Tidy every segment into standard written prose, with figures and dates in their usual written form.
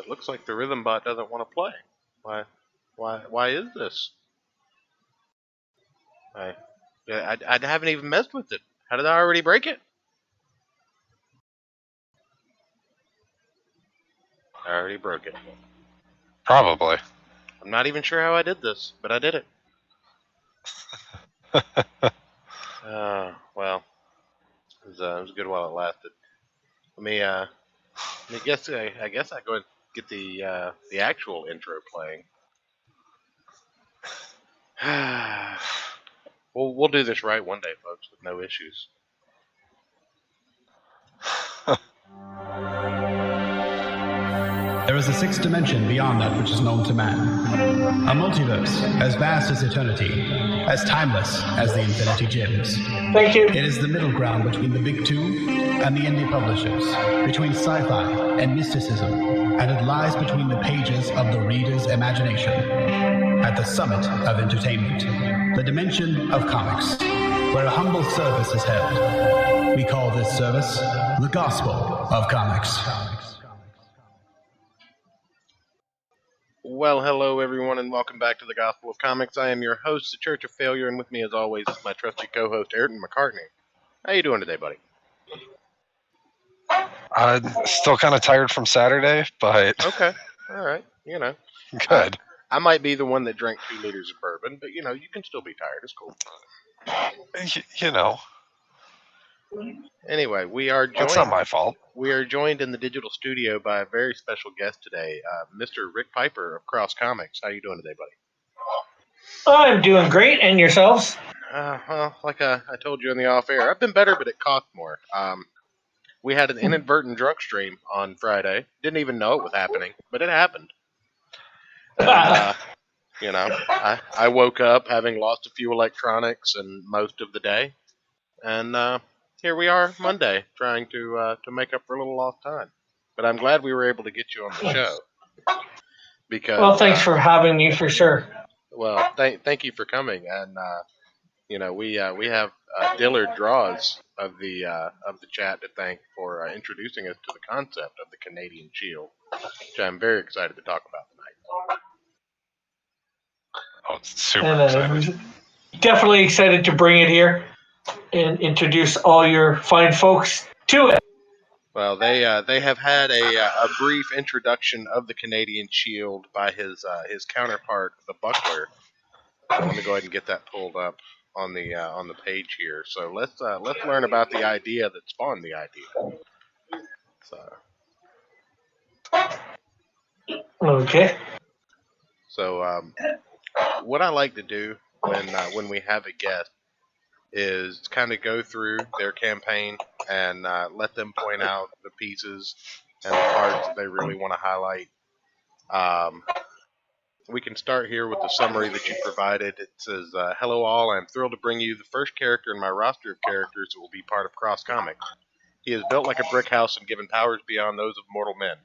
it looks like the rhythm bot doesn't want to play. Why is this? I haven't even messed with it. How did I already break it? I already broke it. Probably. I'm not even sure how I did this, but I did it. Well, it was good while it lasted. Let me guess. I guess I go and get the actual intro playing. We'll do this right one day, folks, with no issues. There is a sixth dimension beyond that which is known to man. A multiverse as vast as eternity, as timeless as the Infinity Gems. Thank you. It is the middle ground between the big two and the indie publishers, between sci-fi and mysticism, and it lies between the pages of the reader's imagination. At the summit of entertainment, the dimension of comics, where a humble service is held. We call this service the Gospel of Comics. Well, hello everyone, and welcome back to the Gospel of Comics. I am your host, the Church of Failure, and with me, as always, is my trusty co-host, Ayrton McCartney. How you doing today, buddy? I'm still kind of tired from Saturday, but Okay, all right, you know. Good. I might be the one that drank 2 liters of bourbon, but, you know, you can still be tired. It's cool. You know. Anyway, we are joined. That's not my fault. We are joined in the digital studio by a very special guest today, Mr. Rick Piper of Cross Comics. How you doing today, buddy? I'm doing great, and yourselves? Well, like I told you in the off-air, I've been better, but it cost more. We had an inadvertent drunk stream on Friday. Didn't even know it was happening, but it happened. And, you know, I woke up having lost a few electronics and most of the day, and here we are Monday, trying to make up for a little lost time. But I'm glad we were able to get you on the show. Because well, thanks for having me, for sure. Well, thank you for coming, and you know, we have Dillard Draws of the chat to thank for introducing us to the concept of the Canadian Shield, which I'm very excited to talk about tonight. Oh, it's super excited. Definitely excited to bring it here and introduce all your fine folks to it. Well, they have had a brief introduction of the Canadian Shield by his counterpart, the Buckler. Let me go ahead and get that pulled up on the page here. So let's learn about the idea that spawned the idea. Okay. So what I like to do when we have a guest is kind of go through their campaign and let them point out the pieces and the parts that they really want to highlight. We can start here with the summary that you provided. It says, hello all, I'm thrilled to bring you the first character in my roster of characters that will be part of Cross Comics. He is built like a brick house and given powers beyond those of mortal men.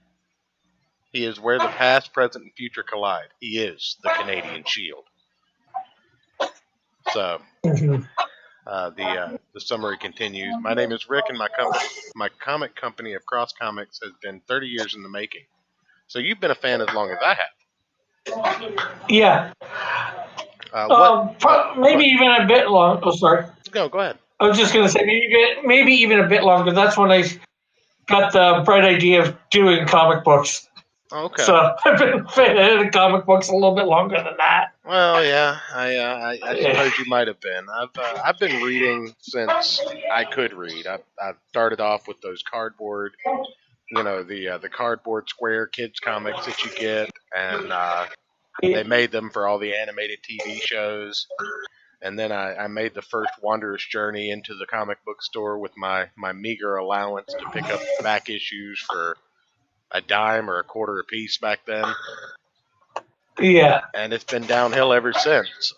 He is where the past, present, and future collide. He is the Canadian Shield. So, the summary continues. My name is Rick, and my comic company of Cross Comics has been 30 years in the making. So you've been a fan as long as I have. Yeah. Maybe even a bit long. Oh, sorry. Go ahead. I was just going to say maybe even a bit longer. That's when I got the bright idea of doing comic books. Okay. So I've been a fan of comic books a little bit longer than that. Well, yeah, I suppose you might have been. I've been reading since I could read. I started off with those cardboard, you know, the cardboard square kids comics that you get, and they made them for all the animated TV shows. And then I made the first Wanderer's Journey into the comic book store with my meager allowance to pick up back issues for a dime or a quarter a piece back then. Yeah. And it's been downhill ever since.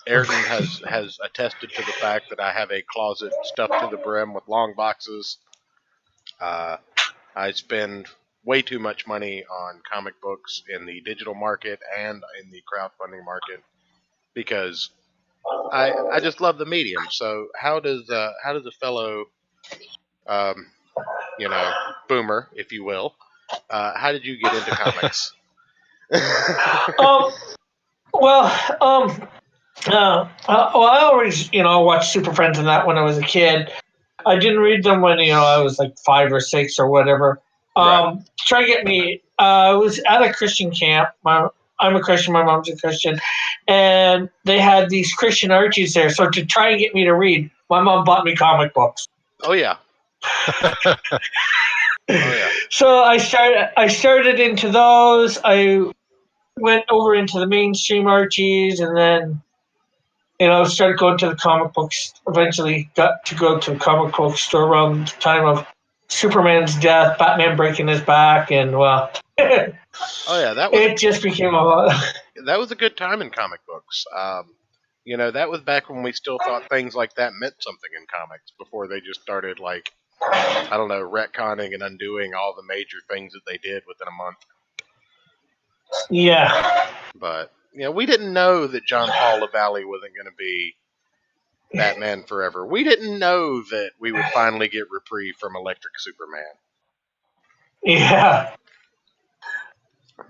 Ayrton has attested to the fact that I have a closet stuffed to the brim with long boxes. I spend way too much money on comic books in the digital market and in the crowdfunding market because I just love the medium. So how does a fellow you know, boomer, if you will, How did you get into comics? Um, well, I always, watched Super Friends and that when I was a kid. I didn't read them when, I was like 5 or 6 or whatever. Right. To try to get me, I was at a Christian camp. I'm a Christian, my mom's a Christian, and they had these Christian Archies there. So to try and get me to read, my mom bought me comic books. Oh yeah. Oh yeah. So I started into those. I went over into the mainstream Archies, and then started going to the comic books. Eventually, got to go to a comic book store around the time of Superman's death, Batman breaking his back, and Oh yeah, it just became a lot. That was a good time in comic books. That was back when we still thought things like that meant something in comics before they just started like, I don't know, retconning and undoing all the major things that they did within a month. Yeah. But we didn't know that John Paul LaValle wasn't going to be Batman forever. We didn't know that we would finally get reprieve from Electric Superman. Yeah.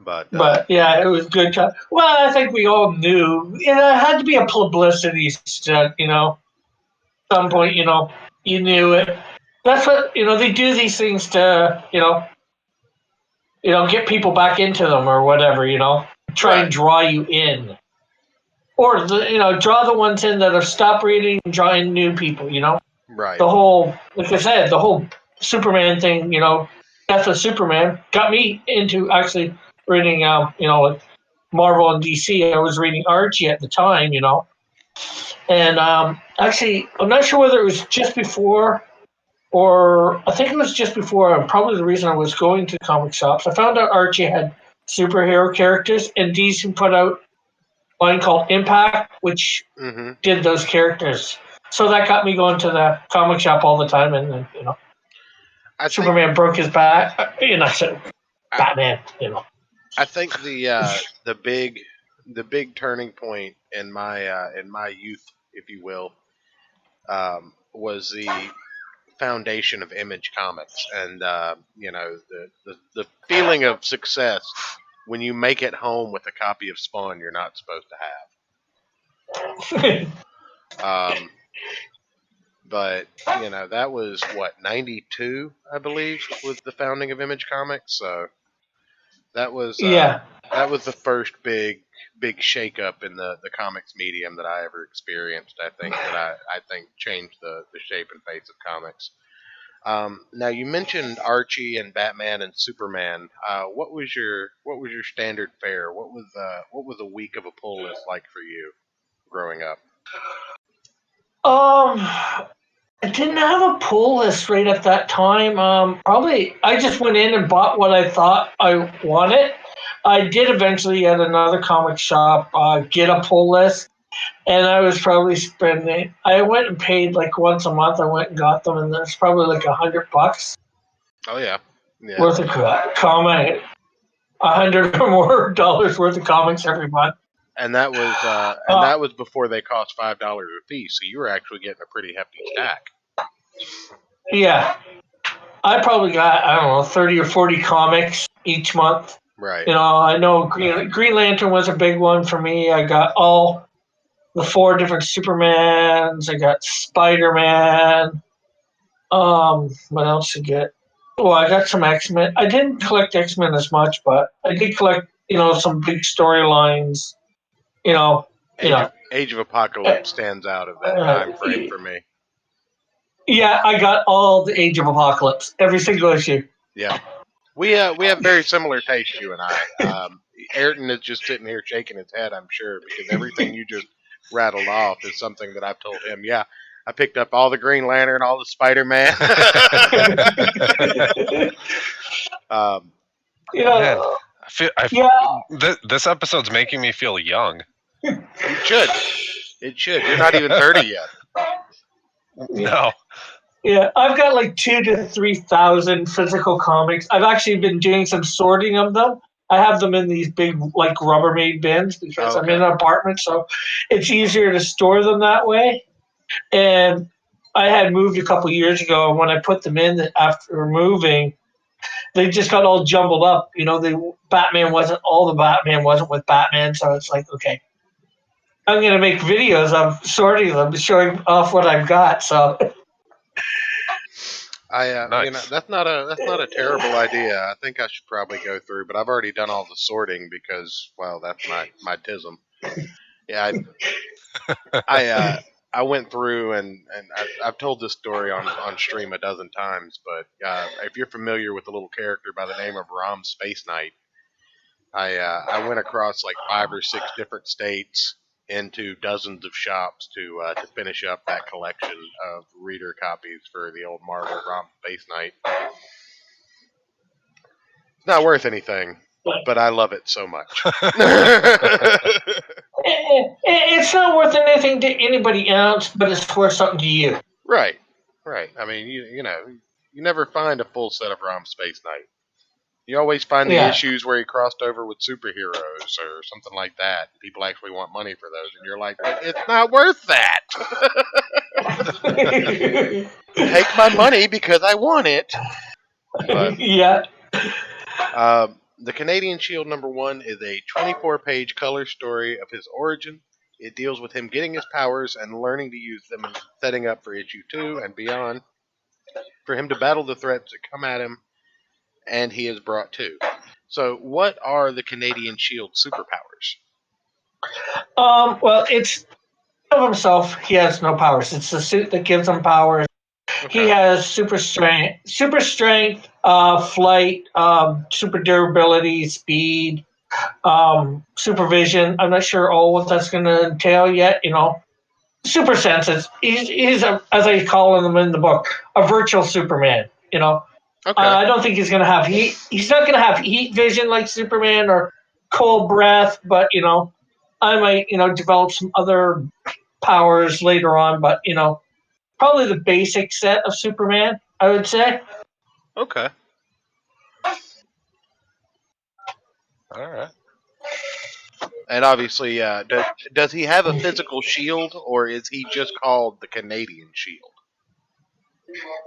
But yeah, it was good. Well, I think we all knew. It had to be a publicity stunt, some point, you knew it. That's what, they do these things to, get people back into them or whatever, try and draw you in. Or, draw the ones in that have stopped reading and draw in new people, Right. The whole, like I said, the whole Superman thing, Death of Superman got me into actually reading, like Marvel and DC. I was reading Archie at the time, And actually, I'm not sure whether it was just before or I think it was just before, probably the reason I was going to comic shops. I found out Archie had superhero characters, and DC put out a line called Impact, which did those characters. So that got me going to the comic shop all the time, and Superman broke his back, and I said, Batman, I think the big turning point in my youth, if you will, was the foundation of Image Comics, and the feeling of success when you make it home with a copy of Spawn you're not supposed to have. But that was what, 92, I believe, was the founding of Image Comics. So that was that was the first big shakeup in the comics medium that I ever experienced. I think I think changed the shape and face of comics. Now you mentioned Archie and Batman and Superman. What was your standard fare? What was a week of a pull list like for you growing up? I didn't have a pull list right at that time. Probably I just went in and bought what I thought I wanted. I did eventually at another comic shop get a pull list, and I was probably spending. I went and paid like once a month. I went and got them, and that's probably like $100. Oh yeah, worth of comic, $100 or more dollars worth of comics every month. And that was before they cost $5 a piece, so you were actually getting a pretty hefty stack. Yeah, I probably got 30 or 40 comics each month. Right. I know Green Lantern was a big one for me. I got all the 4 different Supermans. I got Spider-Man. What else to get? Well, I got some X-Men. I didn't collect X-Men as much, but I did collect some big storylines. Age of Apocalypse stands out of that time frame for me. Yeah, I got all the Age of Apocalypse, every single issue. Yeah, we have very similar tastes, you and I. Ayrton is just sitting here shaking his head, I'm sure, because everything you just rattled off is something that I've told him. Yeah, I picked up all the Green Lantern, all the Spider-Man. Man, this episode's making me feel young. It should. You're not even 30 yet. No. Yeah, I've got like 2,000 to 3,000 physical comics. I've actually been doing some sorting of them. I have them in these big like Rubbermaid bins because I'm in an apartment, so it's easier to store them that way. And I had moved a couple years ago, and when I put them in after moving, they just got all jumbled up. Batman wasn't with Batman, so it's like, okay, I'm gonna make videos of sorting them, showing off what I've got. So Nice. that's not a terrible idea. I think I should probably go through, but I've already done all the sorting because, well, that's my tism. Yeah, I went through and I've told this story on stream a dozen times, but if you're familiar with a little character by the name of Rom Space Knight, I went across like 5 or 6 different states into dozens of shops to finish up that collection of reader copies for the old Marvel Rom Space Knight. It's not worth anything, but I love it so much. it's not worth anything to anybody else, but it's worth something to you. Right. I mean, you never find a full set of Rom Space Knight. You always find the issues where he crossed over with superheroes or something like that. People actually want money for those, and you're like, but it's not worth that. Take my money because I want it. But, yeah. The Canadian Shield #1 is a 24-page color story of his origin. It deals with him getting his powers and learning to use them and setting up for issue 2 and beyond for him to battle the threats that come at him and he is brought to. So, what are the Canadian Shield superpowers? Well, it's of himself. He has no powers. It's the suit that gives him powers. Okay. He has super strength, flight, super durability, speed, supervision. I'm not sure all what that's going to entail yet. Super senses. He's a, as I call him in the book, a virtual Superman. Okay. I don't think he's going to have heat. He's not going to have heat vision like Superman or cold breath, but, I might, develop some other powers later on, but, probably the basic set of Superman, I would say. Okay. All right. And obviously, does he have a physical shield, or is he just called the Canadian Shield?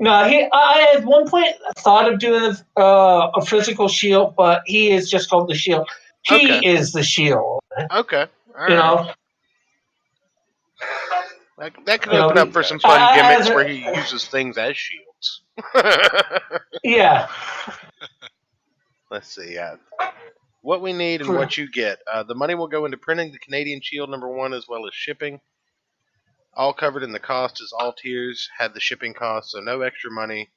No, I at one point thought of doing a physical shield, but he is just called the Shield. He is the Shield. Okay. All right. That could open up for some fun gimmicks where he uses things as shields. Yeah. Let's see. What we need and what you get. The money will go into printing the Canadian Shield #1 as well as shipping. All covered in the cost as all tiers had the shipping cost, so no extra money.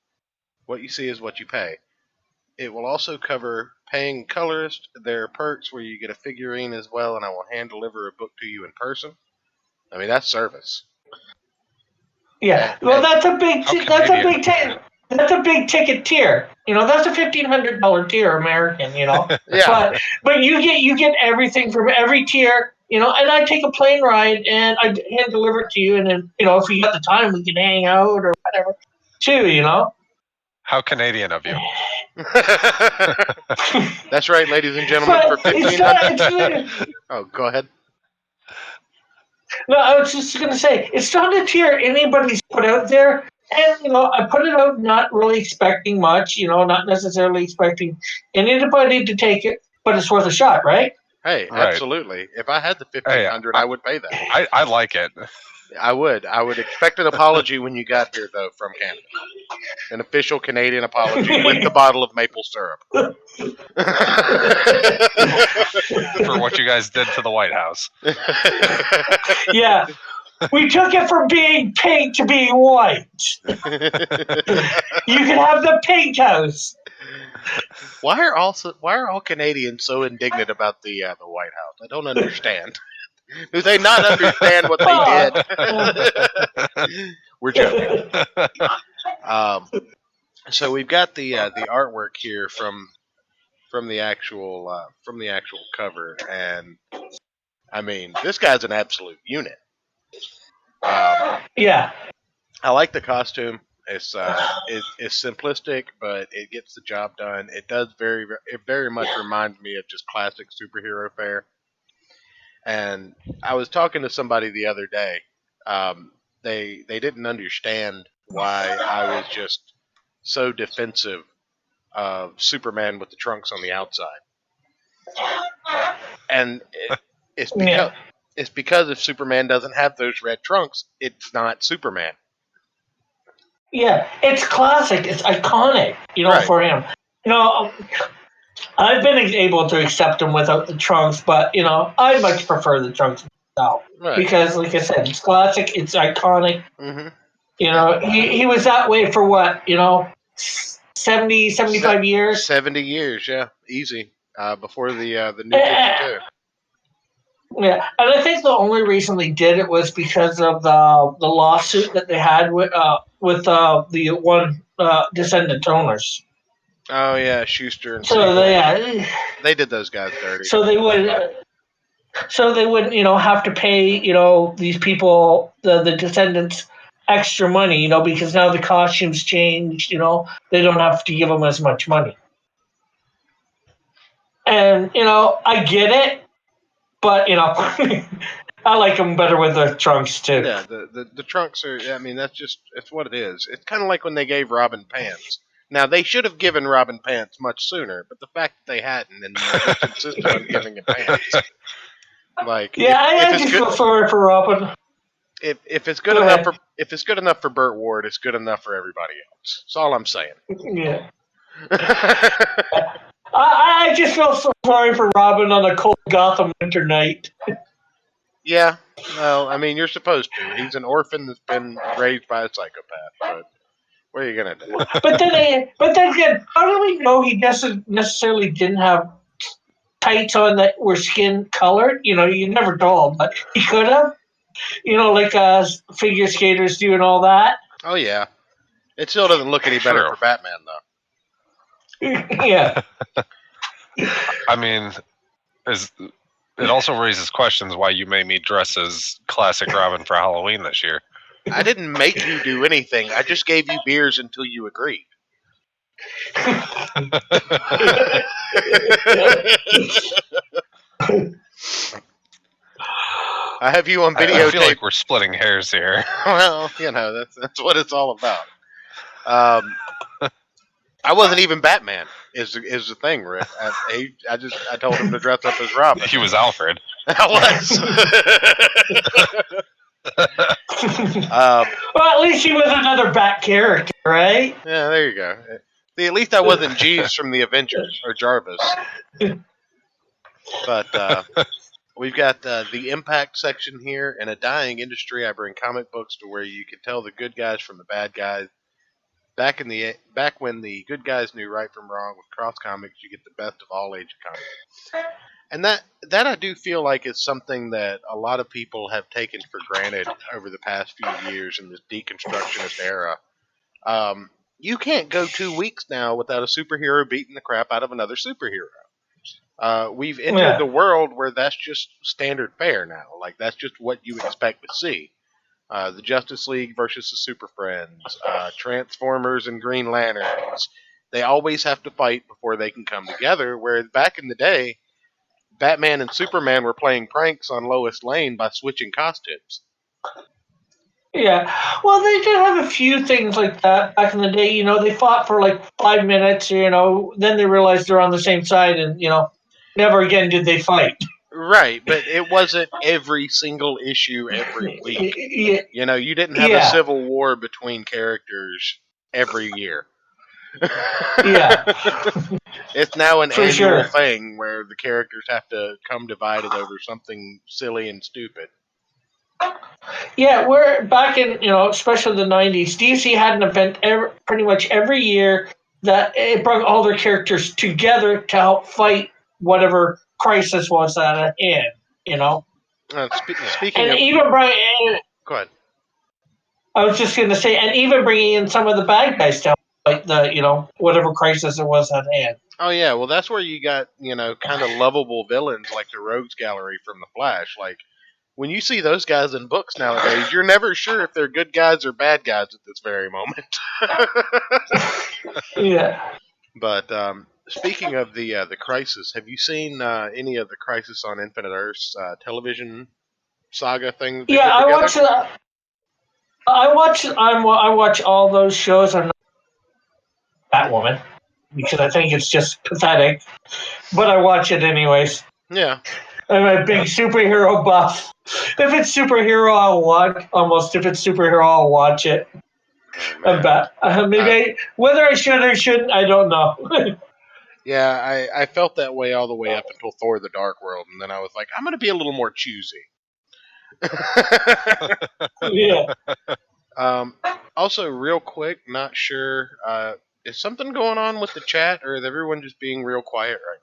What you see is what you pay. It will also cover paying colorist. There are perks where you get a figurine as well, and I will hand deliver a book to you in person. I mean, that's service. Yeah, that's a big ticket tier. That's a $1,500 tier American. Yeah. But you get everything from every tier. And I take a plane ride and I hand deliver it to you, and then if we got the time, we can hang out or whatever, too. How Canadian of you. That's right, ladies and gentlemen. For $1,500. Oh, go ahead. No, I was just going to say, it's not a tier anybody's put out there. And, I put it out not really expecting much, not necessarily expecting anybody to take it, but it's worth a shot, right? Hey, right. Absolutely. If I had the $1,500, I would pay that. I like it. I would expect an apology when you got here, though, from Canada. An official Canadian apology with the bottle of maple syrup. For what you guys did to the White House. Yeah. We took it from being pink to being white. You can have the pink house. Why are all Canadians so indignant about the White House? I don't understand. Do they not understand what they did? We're joking. So we've got the artwork here from the actual cover, and I mean, this guy's an absolute unit. Yeah. I like the costume. It's simplistic, but it gets the job done. It very much reminds me of just classic superhero fare. And I was talking to somebody the other day. They didn't understand why I was just so defensive of Superman with the trunks on the outside, and it's because if Superman doesn't have those red trunks, it's not Superman. Yeah, it's classic. It's iconic, Right. for him. I've been able to accept him without the trunks, but, I much prefer the trunks myself. Right. Because, like I said, it's classic, it's iconic. Mm-hmm. He was that way for what, 70, 75 years? 70 years, yeah. Easy. Before the new 52. Yeah, and I think the only reason they did it was because of the lawsuit that they had with the one Descendant owners. Oh yeah, Schuster and So Siegel. They did those guys dirty. So they wouldn't, have to pay, these people, the Descendants, extra money, because now the costumes changed. They don't have to give them as much money. And I get it. But, I like them better with the trunks, too. Yeah, the trunks are, I mean, it's what it is. It's kind of like when they gave Robin pants. Now, they should have given Robin pants much sooner, but the fact that they hadn't and they insisted on giving him pants. Like, yeah, I just feel sorry for Robin. If it's good enough for Burt Ward, it's good enough for everybody else. That's all I'm saying. Yeah. I just feel so sorry for Robin on a cold Gotham winter night. Yeah, well, I mean, you're supposed to. He's an orphan that's been raised by a psychopath, but what are you gonna do? But then again, how do we know he necessarily didn't have tights on that were skin colored? You never told, but he could have. Like figure skaters do and all that. Oh yeah, it still doesn't look any better for Batman though. Yeah. I mean, it also raises questions why you made me dress as classic Robin for Halloween this year. I didn't make you do anything. I just gave you beers until you agreed. I have you on videotape. I feel like we're splitting hairs here. Well, that's what it's all about. I wasn't even Batman. Is the thing, Rick? I told him to dress up as Robin. He was Alfred. I was. Well, at least he was another Bat character, right? Yeah, there you go. See, at least I wasn't Jeeves from the Avengers or Jarvis. But we've got the Impact section here. In a dying industry, I bring comic books to where you can tell the good guys from the bad guys. Back when the good guys knew right from wrong with Cross Comics, you get the best of all age comics. And that I do feel like is something that a lot of people have taken for granted over the past few years in this deconstructionist era. You can't go 2 weeks now without a superhero beating the crap out of another superhero. We've entered the world where that's just standard fare now. Like, that's just what you expect to see. The Justice League versus the Super Friends, Transformers and Green Lanterns. They always have to fight before they can come together, whereas back in the day, Batman and Superman were playing pranks on Lois Lane by switching costumes. Yeah, well, they did have a few things like that back in the day. They fought for like 5 minutes, then they realized they're on the same side and, never again did they fight. Right, but it wasn't every single issue every week. Yeah. You didn't have a civil war between characters every year. Yeah. It's now an annual thing where the characters have to come divided over something silly and stupid. Yeah, we're back in, especially the 90s. DC had an event pretty much every year that it brought all their characters together to help fight whatever crisis was at hand, Speaking of... even Go ahead. I was just going to say, and even bringing in some of the bad guys to fight the, whatever crisis it was at hand. Oh, yeah, well, that's where you got, kind of lovable villains like the Rogues Gallery from The Flash. Like, when you see those guys in books nowadays, you're never sure if they're good guys or bad guys at this very moment. Yeah. But speaking of the Crisis, have you seen any of the Crisis on Infinite Earths television saga thing? Yeah, I watch all those shows. I'm not Batwoman. because I think it's just pathetic. But I watch it anyways. Yeah. I'm a big superhero buff. If it's superhero, I'll watch. Almost, if it's superhero, I'll watch it. Oh, man. Whether I should or shouldn't, I don't know. Yeah, I felt that way all the way up until Thor: The Dark World, and then I was like, I'm going to be a little more choosy. Yeah. Also, real quick, not sure. Is something going on with the chat, or is everyone just being real quiet right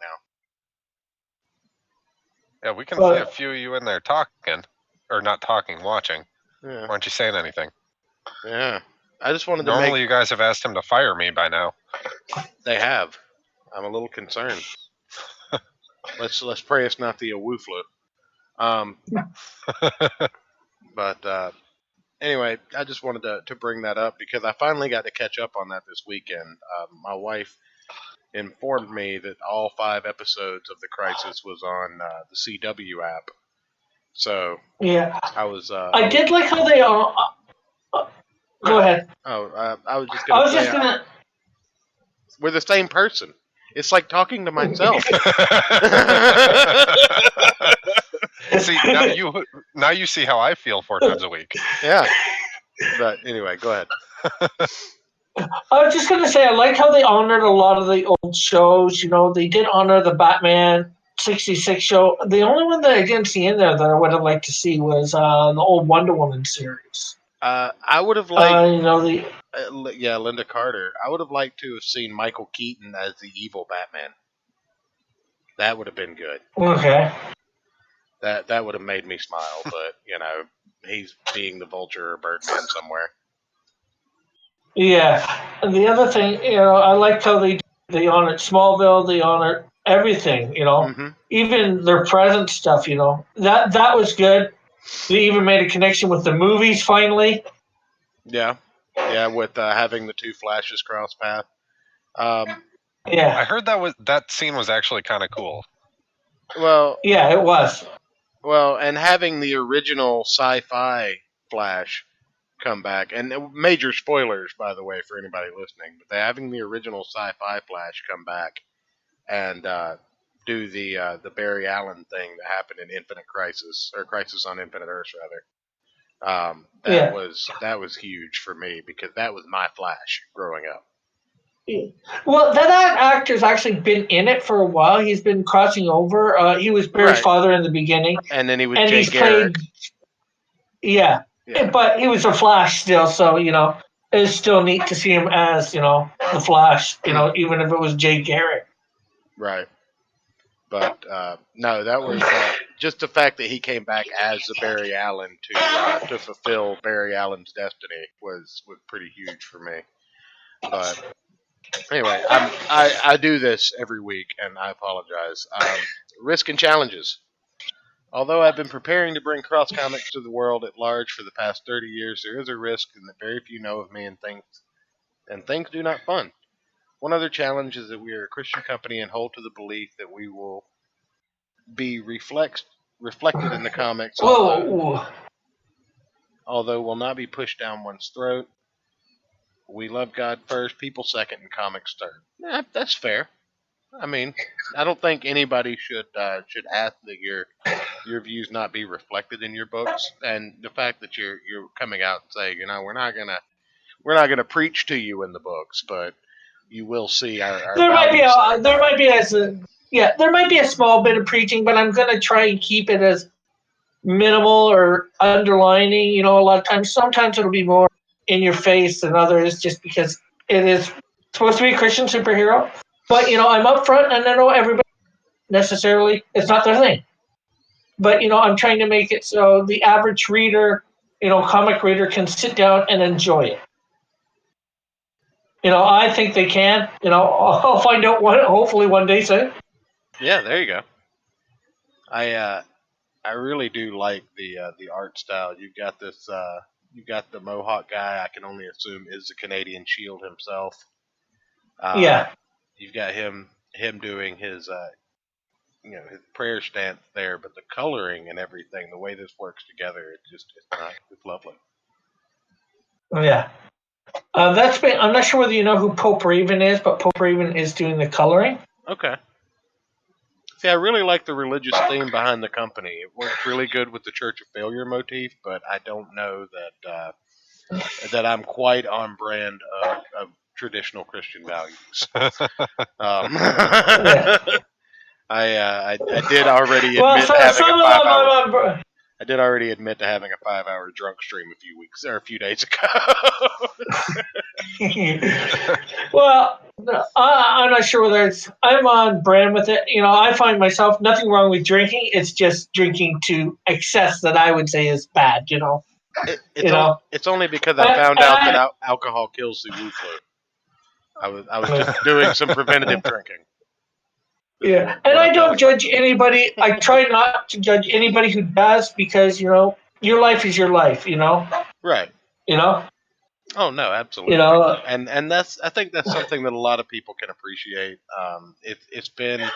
Yeah, we can see a few of you in there talking, or not talking, watching. now? Why aren't you saying anything? Yeah. I just wanted to Normally, you guys have asked him to fire me by now. They have. I'm a little concerned. Let's pray it's not the Awu flu. But anyway, I just wanted to bring that up because I finally got to catch up on that this weekend. My wife informed me that all 5 episodes of The Crisis was on the CW app. So Yeah. I was. I did like how they are. Go ahead. Oh, I was just I gonna was say just gonna. we're the same person. It's like talking to myself. See, now you see how I feel 4 times a week. Yeah. But anyway, go ahead. I was just gonna say I like how they honored a lot of the old shows. You know, they did honor the Batman '66 show. The only one that I didn't see in there that I would have liked to see was the old Wonder Woman series. I would have liked. You know the. Yeah, Linda Carter. I would have liked to have seen Michael Keaton as the evil Batman. That would have been good. Okay. That would have made me smile, but he's being the Vulture or Birdman somewhere. Yeah, and the other thing, I liked how they honored Smallville, they honored everything, Mm-hmm. even their present stuff, that was good. They even made a connection with the movies finally. Yeah, with having the 2 Flashes cross path. Yeah, I heard that scene was actually kind of cool. Well, yeah, it was. Well, and having the original sci-fi Flash come back, and major spoilers, by the way, for anybody listening, but having the original sci-fi Flash come back and do the Barry Allen thing that happened in Infinite Crisis, or Crisis on Infinite Earths, rather. That was huge for me because that was my Flash growing up. Well, that actor's actually been in it for a while. He's been crossing over. He was Barry's father in the beginning, and then he was Jay Garrick. Yeah, but he was a Flash still, so it's still neat to see him as the Flash. Even if it was Jay Garrick. Right. But no, that was just the fact that he came back as the Barry Allen to fulfill Barry Allen's destiny was pretty huge for me. But anyway, I do this every week, and I apologize. Risk and challenges. Although I've been preparing to bring cross comics to the world at large for the past 30 years, there is a risk in that very few know of me and things do not fun. One other challenge is that we are a Christian company and hold to the belief that we will be reflected in the comics, although will not be pushed down one's throat. We love God first, people second, and comics third. Yeah, that's fair. I mean, I don't think anybody should ask that your views not be reflected in your books, and the fact that you're coming out and saying, we're not gonna preach to you in the books, but you will see our there might be a small bit of preaching, but I'm gonna try and keep it as minimal or underlining. A lot of times, sometimes it'll be more in your face than others, just because it is supposed to be a Christian superhero. But I'm upfront, and I know everybody necessarily it's not their thing. But I'm trying to make it so the average reader, comic reader, can sit down and enjoy it. I think they can. I'll find out hopefully one day soon. Yeah, there you go. I really do like the art style. You've got this. You got the Mohawk guy. I can only assume is the Canadian Shield himself. Yeah. You've got him doing his his prayer stance there, but the coloring and everything, the way this works together, it's lovely. Yeah. That's been. I'm not sure whether you know who Pope Raven is, but Pope Raven is doing the coloring. Okay. See, I really like the religious theme behind the company. It works really good with the Church of Failure motif, but I don't know that I'm quite on brand of traditional Christian values. Yeah. I did already Well, admit having a some of 5 hour. them. I did already admit to having a 5 hour drunk stream a few days ago. Well, I'm not sure whether I'm on brand with it. I find myself nothing wrong with drinking. It's just drinking to excess that I would say is bad. It's only because I found out that alcohol kills the Wu flu. I was just doing some preventative drinking. Yeah, and I don't judge anybody. I try not to judge anybody who does because your life is your life. Right. Oh no, absolutely. And I think that's something that a lot of people can appreciate. It's been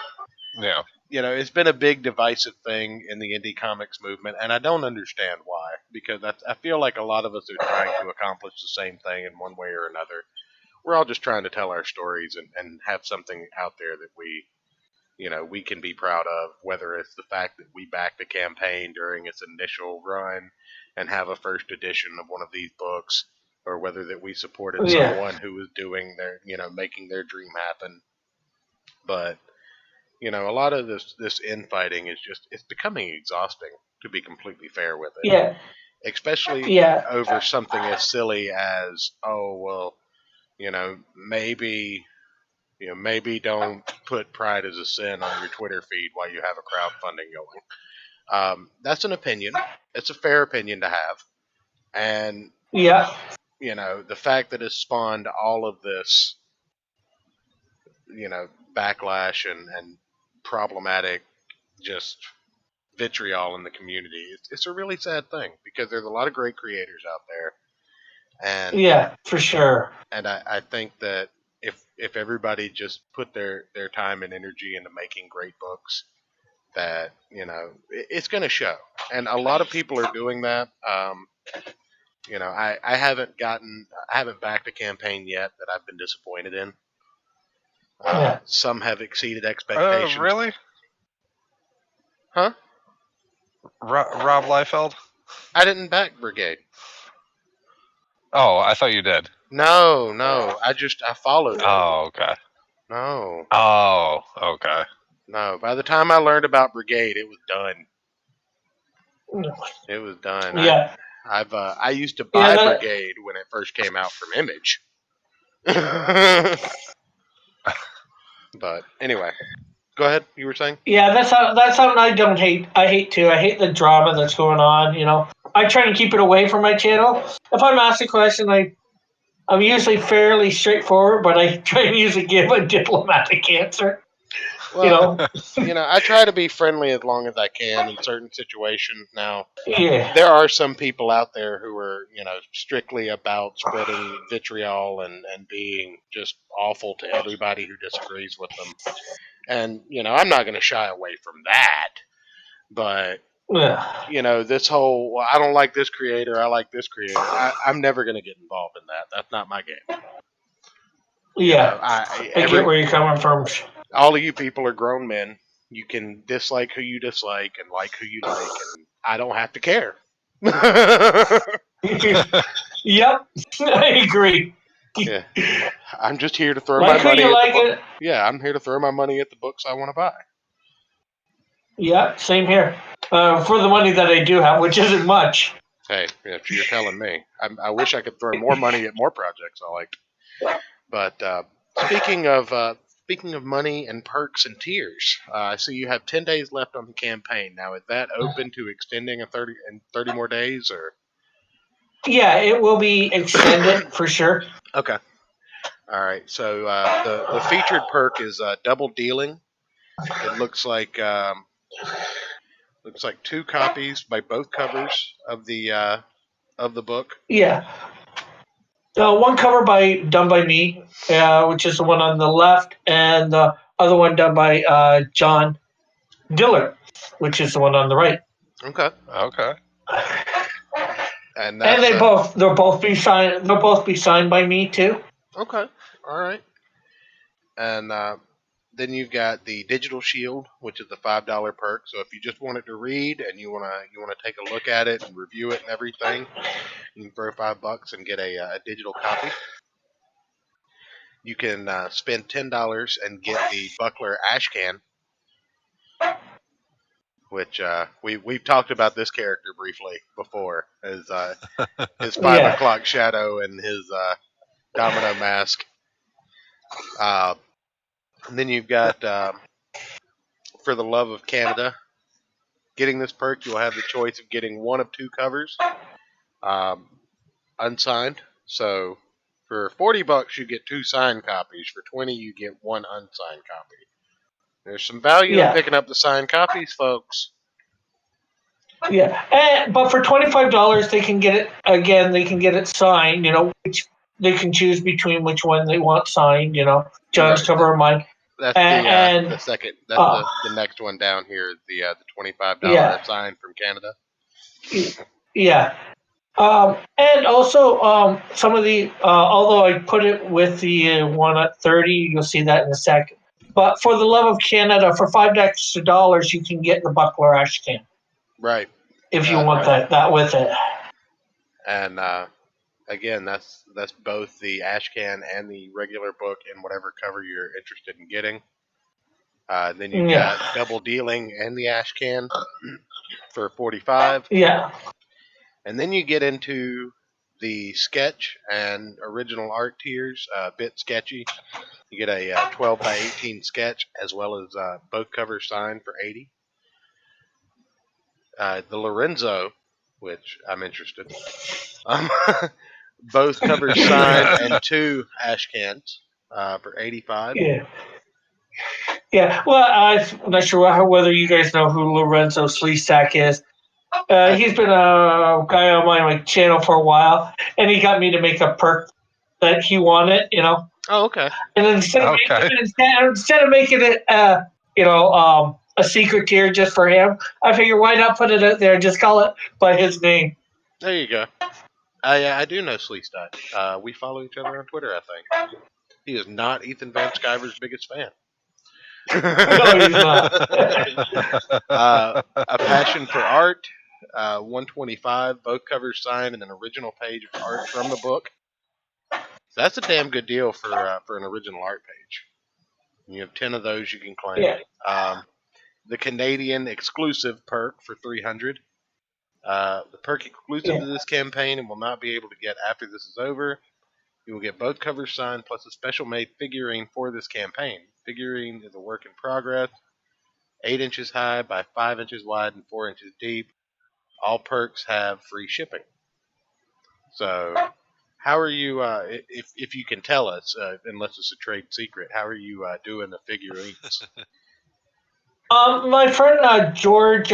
it's been a big divisive thing in the indie comics movement, and I don't understand why. Because I feel like a lot of us are trying to accomplish the same thing in one way or another. We're all just trying to tell our stories and have something out there that we can be proud of, whether it's the fact that we backed a campaign during its initial run and have a first edition of one of these books, or whether that we supported someone who was doing making their dream happen. But, a lot of this infighting it's becoming exhausting, to be completely fair with it. Yeah. Especially over something as silly as, maybe don't put pride as a sin on your Twitter feed while you have a crowdfunding going. That's an opinion. It's a fair opinion to have. And, the fact that it's spawned all of this, backlash and problematic just vitriol in the community, it's a really sad thing because there's a lot of great creators out there. And yeah, for sure. And I think that if everybody just put their time and energy into making great books, that it's going to show. And a lot of people are doing that. I haven't backed a campaign yet that I've been disappointed in. Some have exceeded expectations. Really? Huh? Rob Liefeld? I didn't back Brigade. Oh, I thought you did. No. I followed it. Oh, okay. No. Oh, okay. No. By the time I learned about Brigade, it was done. It was done. Yeah. I used to buy Brigade when it first came out from Image. But anyway, go ahead. You were saying? Yeah, that's something I don't hate. I hate too. I hate the drama that's going on. I try to keep it away from my channel. If I'm asked a question, I'm usually fairly straightforward, but I try and usually give a diplomatic answer. Well, I try to be friendly as long as I can in certain situations. Now, there are some people out there who are, strictly about spreading vitriol and being just awful to everybody who disagrees with them. And, I'm not going to shy away from that. But, this whole, I don't like this creator, I like this creator. I'm never going to get involved in that. That's not my game. Yeah, I get where you're coming from. All of you people are grown men. You can dislike who you dislike and like who you like, and I don't have to care. Yep, I agree. Yeah, I'm just here to throw my money. I'm here to throw my money at the books I want to buy. Yeah, same here. For the money that I do have, which isn't much. Hey, if you're telling me, I wish I could throw more money at more projects I like. But speaking of money and perks and tiers, I see you have 10 days left on the campaign. Now, is that open to extending 30 more days, or? Yeah, it will be extended for sure. Okay. All right. So the featured perk is double dealing. It looks like 2 copies by both covers of the book. Yeah. One cover done by me, which is the one on the left, and the other one done by John Dillard, which is the one on the right. Okay. And they'll both be signed. They'll both be signed by me too. okay. All right. And then you've got the Digital Shield, which is the $5 perk. So if you just wanted to read and you wanna take a look at it and review it and everything, you can throw $5 and get a digital copy. You can spend $10 and get the Buckler Ash Can, which we've talked about this character briefly before, as his 5 o'clock shadow and his domino mask. And then you've got For the Love of Canada. Getting this perk, you'll have the choice of getting one of 2 covers, unsigned. So for $40, you get 2 signed copies. For $20, you get 1 unsigned copy. There's some value in picking up the signed copies, folks. Yeah, but for $25, they can get it again. They can get it signed. Which they can choose between which one they want signed. John's cover or mine. That's the second. That's the next one down here. The $25 sign from Canada. Yeah. And also some of the although I put it with the one at 30, you'll see that in a second. But For the Love of Canada, for $5 extra, you can get the Buckler Ash Can. Right. If you want that with it. And again, that's both the Ash Can and the regular book in whatever cover you're interested in getting. Then you've got Double Dealing and the Ash Can for $45. Yeah. And then you get into the sketch and original art tiers, bit sketchy. You get a 12 by 18 sketch as well as both covers signed for $80. The Lorenzo, which I'm interested in. Both covers signed and 2 Ash Cans for $85. Yeah. Yeah. Well, I'm not sure whether you guys know who Lorenzo Sleestack is. He's been a guy on my channel for a while, and he got me to make a perk that he wanted. Oh, okay. And instead of making it, a secret tier just for him, I figure why not put it out there and just call it by his name. There you go. I do know Sleestack. We follow each other on Twitter, I think. He is not Ethan Van Sciver's biggest fan. No, he's not. A Passion for Art, $125. Both covers signed and an original page of art from the book. That's a damn good deal for an original art page. You have 10 of those you can claim. Yeah. The Canadian exclusive perk for $300. The perk exclusive to this campaign and will not be able to get after this is over. You will get both covers signed plus a special made figurine for this campaign. Figurine is a work in progress, 8 inches high by 5 inches wide and 4 inches deep. All perks have free shipping. So, how are you, if you can tell us, unless it's a trade secret, how are you doing the figurines? My friend George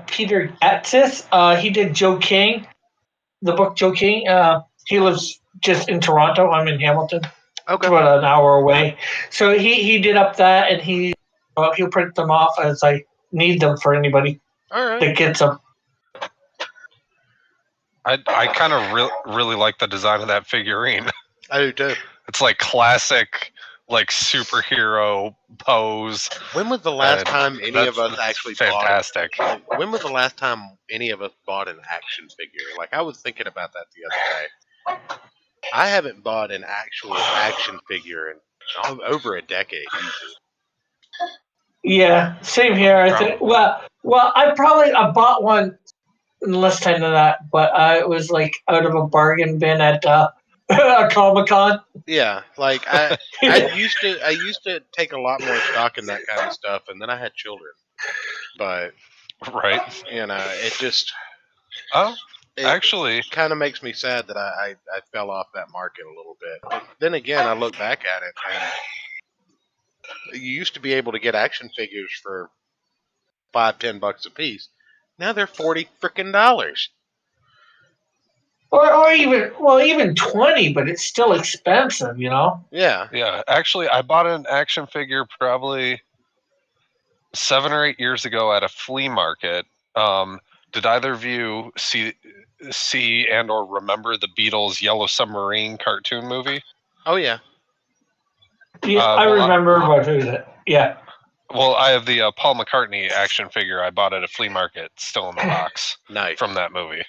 Peter Gatsis, he did Joe King, the book Joe King. He lives just in Toronto. I'm in Hamilton. Okay. About an hour away. So he did up that, and he'll print them off as I need them for anybody that gets them. I kind of really like the design of that figurine. I do too. It's like classic, like superhero pose. When was the last time any of us actually fantastic. When was the last time any of us bought an action figure? Like, I was thinking about that the other day. I haven't bought an actual action figure in over a decade. Yeah, same here. I think. Well, I bought one less time than that, but it was like out of a bargain bin at a Comic-Con. Yeah, like I used to take a lot more stock in that kind of stuff, and then I had children. But it just actually kind of makes me sad that I fell off that market a little bit. But then again, I look back at it, and you used to be able to get action figures for $5-10 a piece. Now they're $40 frickin' dollars. Or even 20, but it's still expensive, Yeah. Yeah. Actually, I bought an action figure probably 7 or 8 years ago at a flea market. Did either of you see and or remember the Beatles' Yellow Submarine cartoon movie? Oh yeah. Yeah, I remember about it. Yeah. Well, I have the Paul McCartney action figure I bought at a flea market, still in the box. Nice. From that movie.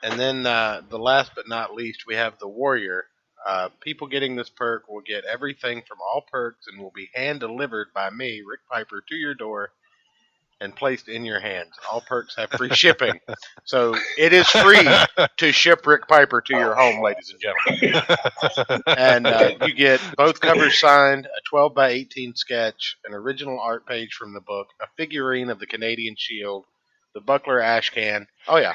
And then the last but not least, we have the Warrior. People getting this perk will get everything from all perks and will be hand delivered by me, Rick Piper, to your door and placed in your hands. All perks have free shipping. So it is free to ship Rick Piper to your home, ladies and gentlemen. And you get both covers signed, a 12 by 18 sketch, an original art page from the book, a figurine of the Canadian Shield, the Buckler ash can. Oh, yeah.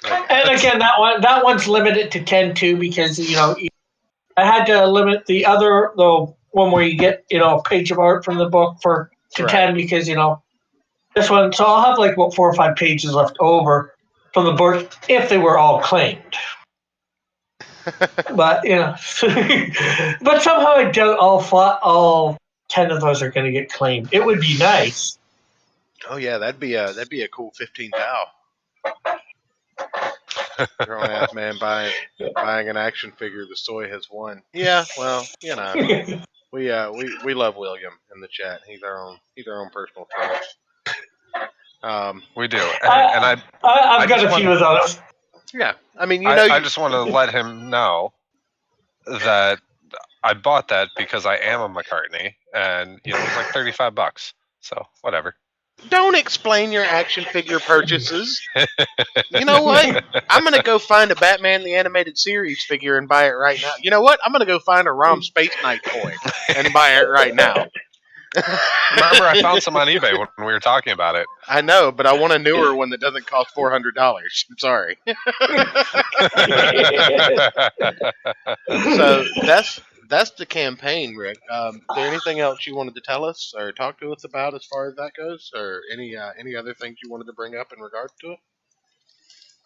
And again, that one's limited to 10 too, because I had to limit the one where you get a page of art from the book to 10 because this one. So I'll have like 4 or 5 pages left over from the book if they were all claimed. But but somehow I doubt all 10 of those are going to get claimed. It would be nice. Oh yeah, that'd be a cool 15 thou. Grown ass man buying an action figure. The soy has won. Yeah, well, we love William in the chat. He's our own personal troll. We do, and I've got a few of those. Yeah, I mean, I just want to let him know that I bought that because I am a McCartney, and it was like $35. So whatever. Don't explain your action figure purchases. You know what? I'm going to go find a Batman the Animated Series figure and buy it right now. You know what? I'm going to go find a ROM Space Knight toy and buy it right now. Remember, I found some on eBay when we were talking about it. I know, but I want a newer one that doesn't cost $400. I'm sorry. So that's the campaign, Rick. Is there anything else you wanted to tell us or talk to us about as far as that goes, or any other things you wanted to bring up in regards to it?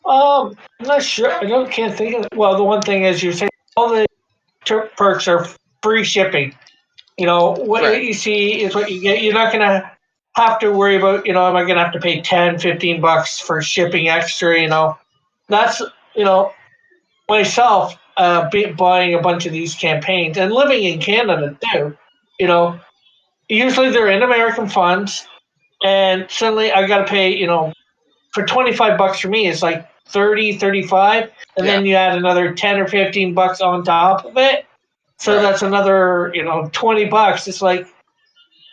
I'm not sure. Can't think of it. Well, the one thing is you're saying all the perks are free shipping. What you see is what you get. You're not going to have to worry about, am I going to have to pay $10, $15 for shipping extra, That's, myself buying a bunch of these campaigns and living in Canada too, usually they're in American funds and suddenly I got to pay, for $25 for me, it's like 30, 35, and then you add another 10 or $15 on top of it. So that's another, $20. It's like,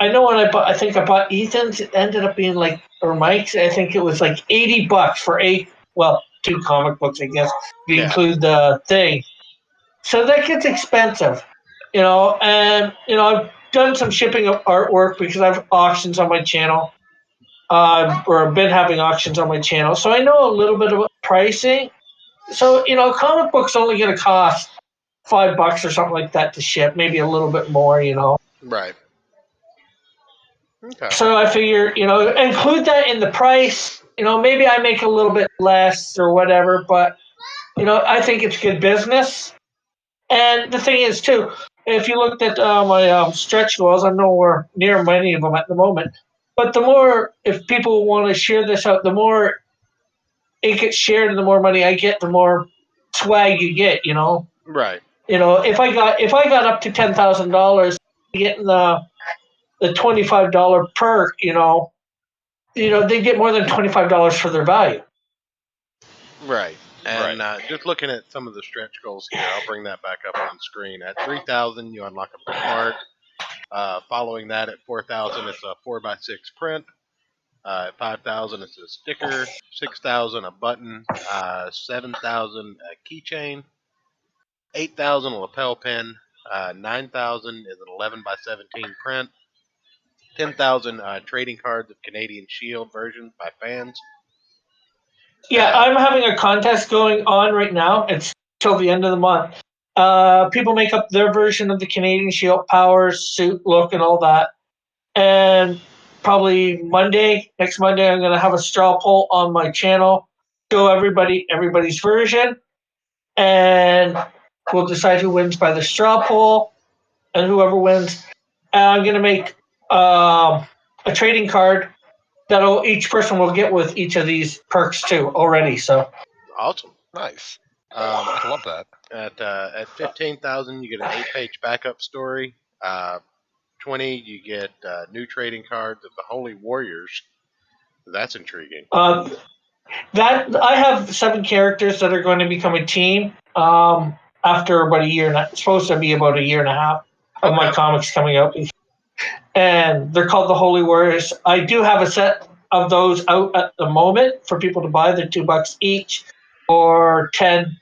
I know when I think I bought Ethan's, it ended up being like, or Mike's, I think it was like $80 for 2 comic books, I guess, if you include the thing. So that gets expensive, and, I've done some shipping of artwork because I have auctions on my channel, or been having auctions on my channel. So I know a little bit about pricing. So, comic book's only going to cost $5 or something like that to ship, maybe a little bit more, Right. Okay. So I figure, include that in the price. Maybe I make a little bit less or whatever, but, I think it's good business. And the thing is, too, if you looked at my stretch goals, I'm nowhere near many of them at the moment. But the more, if people want to share this out, the more it gets shared and the more money I get, the more swag you get, Right. If I got up to $10,000, getting the $25 perk, they get more than $25 for their value. Right. And just looking at some of the stretch goals here, I'll bring that back up on screen. At 3,000, you unlock a bookmark. Following that, at 4,000, it's a 4x6 print. At 5,000, it's a sticker. 6,000, a button. 7,000, a keychain. 8,000, a lapel pin. 9,000 is an 11x17 print. 10,000 trading cards of Canadian Shield versions by fans. Yeah, I'm having a contest going on right now. It's till the end of the month. People make up their version of the Canadian Shield powers, suit, look, and all that. And probably next Monday, I'm going to have a straw poll on my channel. Show everybody's version. And we'll decide who wins by the straw poll. And whoever wins, I'm going to make a trading card that'll each person will get with each of these perks too already. So Awesome. Nice. Um, I love that. at 15,000, you get an 8-page backup story. 20, you get new trading cards of the Holy Warriors. That's intriguing. that I have 7 characters that are going to become a team. After about a year, it's supposed to be about a year and a half of my Okay. comics coming out, and they're called the Holy Warriors. I do have a set of those out at the moment for people to buy. They're $2 each, or 10,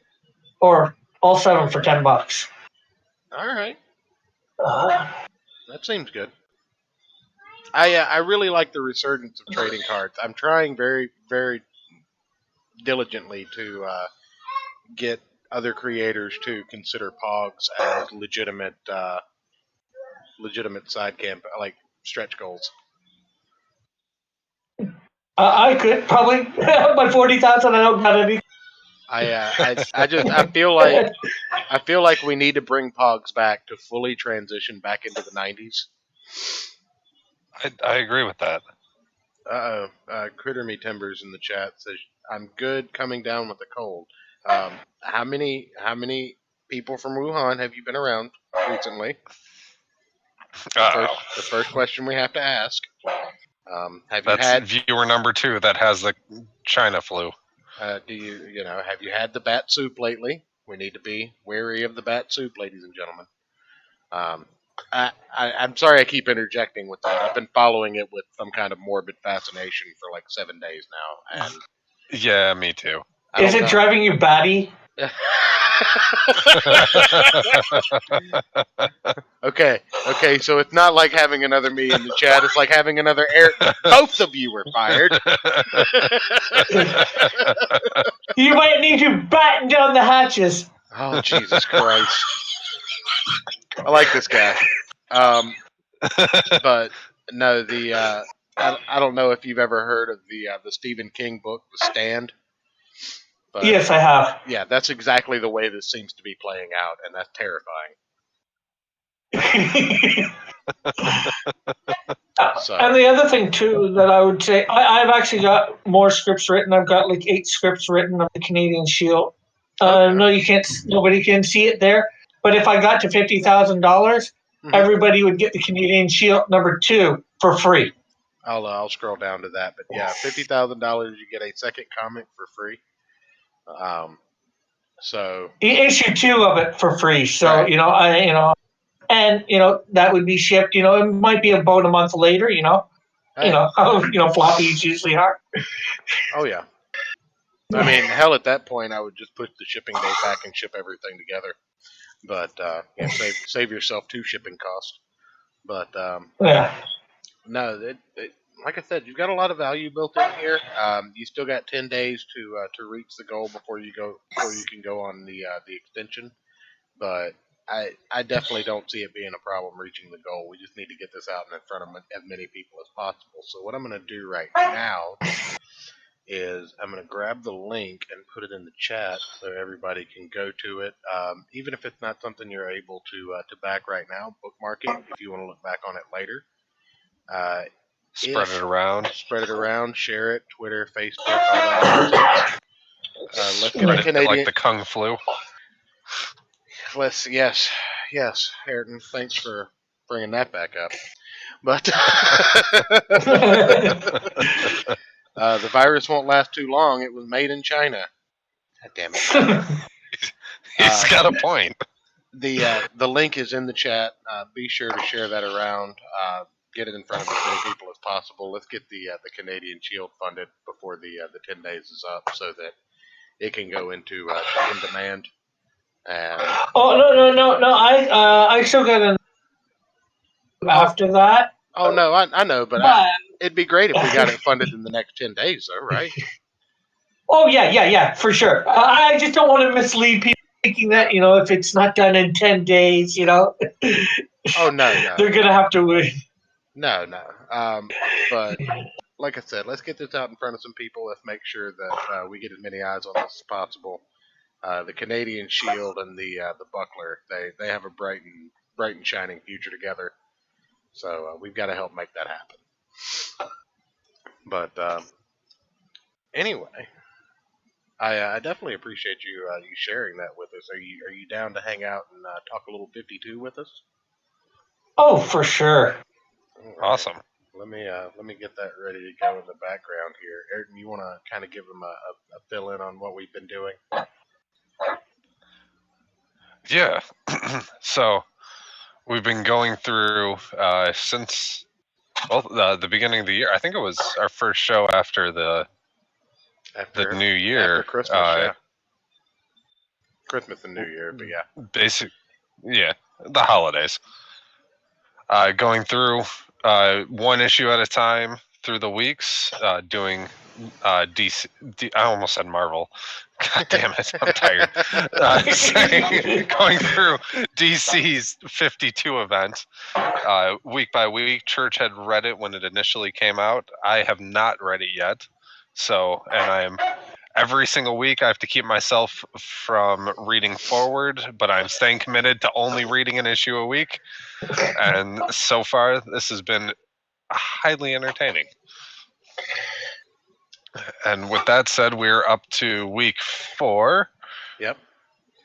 or all 7 for $10. All right. Uh, That seems good. I really like the resurgence of trading cards. I'm trying very, very diligently to get other creators to consider Pogs as legitimate side camp, like stretch goals. I could probably by 40,000. I don't got any. I feel like we need to bring Pogs back to fully transition back into the 90s. I agree with that. Critter Me Timbers in the chat says I'm good coming down with a cold. How many people from Wuhan have you been around recently? The first question we have to ask. Have you That's had? viewer number 2 that has the China flu. Have you had the bat soup lately? We need to be wary of the bat soup, ladies and gentlemen. I'm sorry I keep interjecting with that. I've been following it with some kind of morbid fascination for like 7 days now, and Yeah, me too. Is it driving you batty? Okay, so it's not like having another me in the chat. It's like having another Ayrton. Both of you were fired. You might need to batten down the hatches. Oh, Jesus Christ. I like this guy. But no, I don't know if you've ever heard of the Stephen King book, The Stand. But, Yes, I have. Yeah, that's exactly the way this seems to be playing out, and that's terrifying. So. And the other thing too that I would say, I've actually got more scripts written. I've got like 8 scripts written of the Canadian Shield. Okay. No, you can't. Nobody can see it there. But if I got to $50,000, everybody would get the Canadian Shield number 2 for free. I'll scroll down to that, but yeah, $50,000 you get a second comic for free. So issue 2 of it for free. So right. And that would be shipped. It might be about a month later. Hey. Floppies usually are. Oh yeah. I mean, hell, at that point, I would just push the shipping date back and ship everything together. But save yourself 2 shipping costs. But yeah. No, like I said, you've got a lot of value built in here. You still got 10 days to reach the goal before you can go on the extension. But I definitely don't see it being a problem reaching the goal. We just need to get this out in front of as many people as possible. So what I'm going to do right now is I'm going to grab the link and put it in the chat so everybody can go to it. Even if it's not something you're able to back right now, bookmark it if you want to look back on it later. Spread it around. Spread it around. Share it. Twitter, Facebook, all that nonsense. Let's get a Canadian. Like the Kung flu. Yes, Ayrton. Thanks for bringing that back up. But the virus won't last too long. It was made in China. God damn it. He's got a point. The link is in the chat. Be sure to share that around. Get it in front of as many people as possible. Let's get the Canadian Shield funded before the 10 days is up, so that it can go into in demand. And no! I still got an after that. Oh no, I know, but it'd be great if we got it funded in the next 10 days, though, right? Oh yeah, for sure. I just don't want to mislead people thinking that if it's not done in 10 days, Oh no, they're gonna have to wait. No. But like I said, let's get this out in front of some people. Let's make sure that we get as many eyes on this as possible. The Canadian Shield and the Buckler, they have a bright and shining future together. So we've got to help make that happen. But anyway, I definitely appreciate you sharing that with us. Are you down to hang out and talk a little 52 with us? Oh, for sure. All right. Awesome. Let me get that ready to go in the background here. Ayrton, you want to kind of give them a fill in on what we've been doing? Yeah. So we've been going through since the beginning of the year. I think it was our first show after the After new year. after Christmas, yeah. Christmas and New Year, but yeah. Yeah, the holidays. Going through one issue at a time through the weeks, doing DC. I almost said Marvel. God damn it, I'm tired. Going through DC's 52 event week by week. Church had read it when it initially came out. I have not read it yet. So, and I'm every single week I have to keep myself from reading forward, but I'm staying committed to only reading an issue a week. And so far, this has been highly entertaining. And with that said, we're up to week 4. Yep.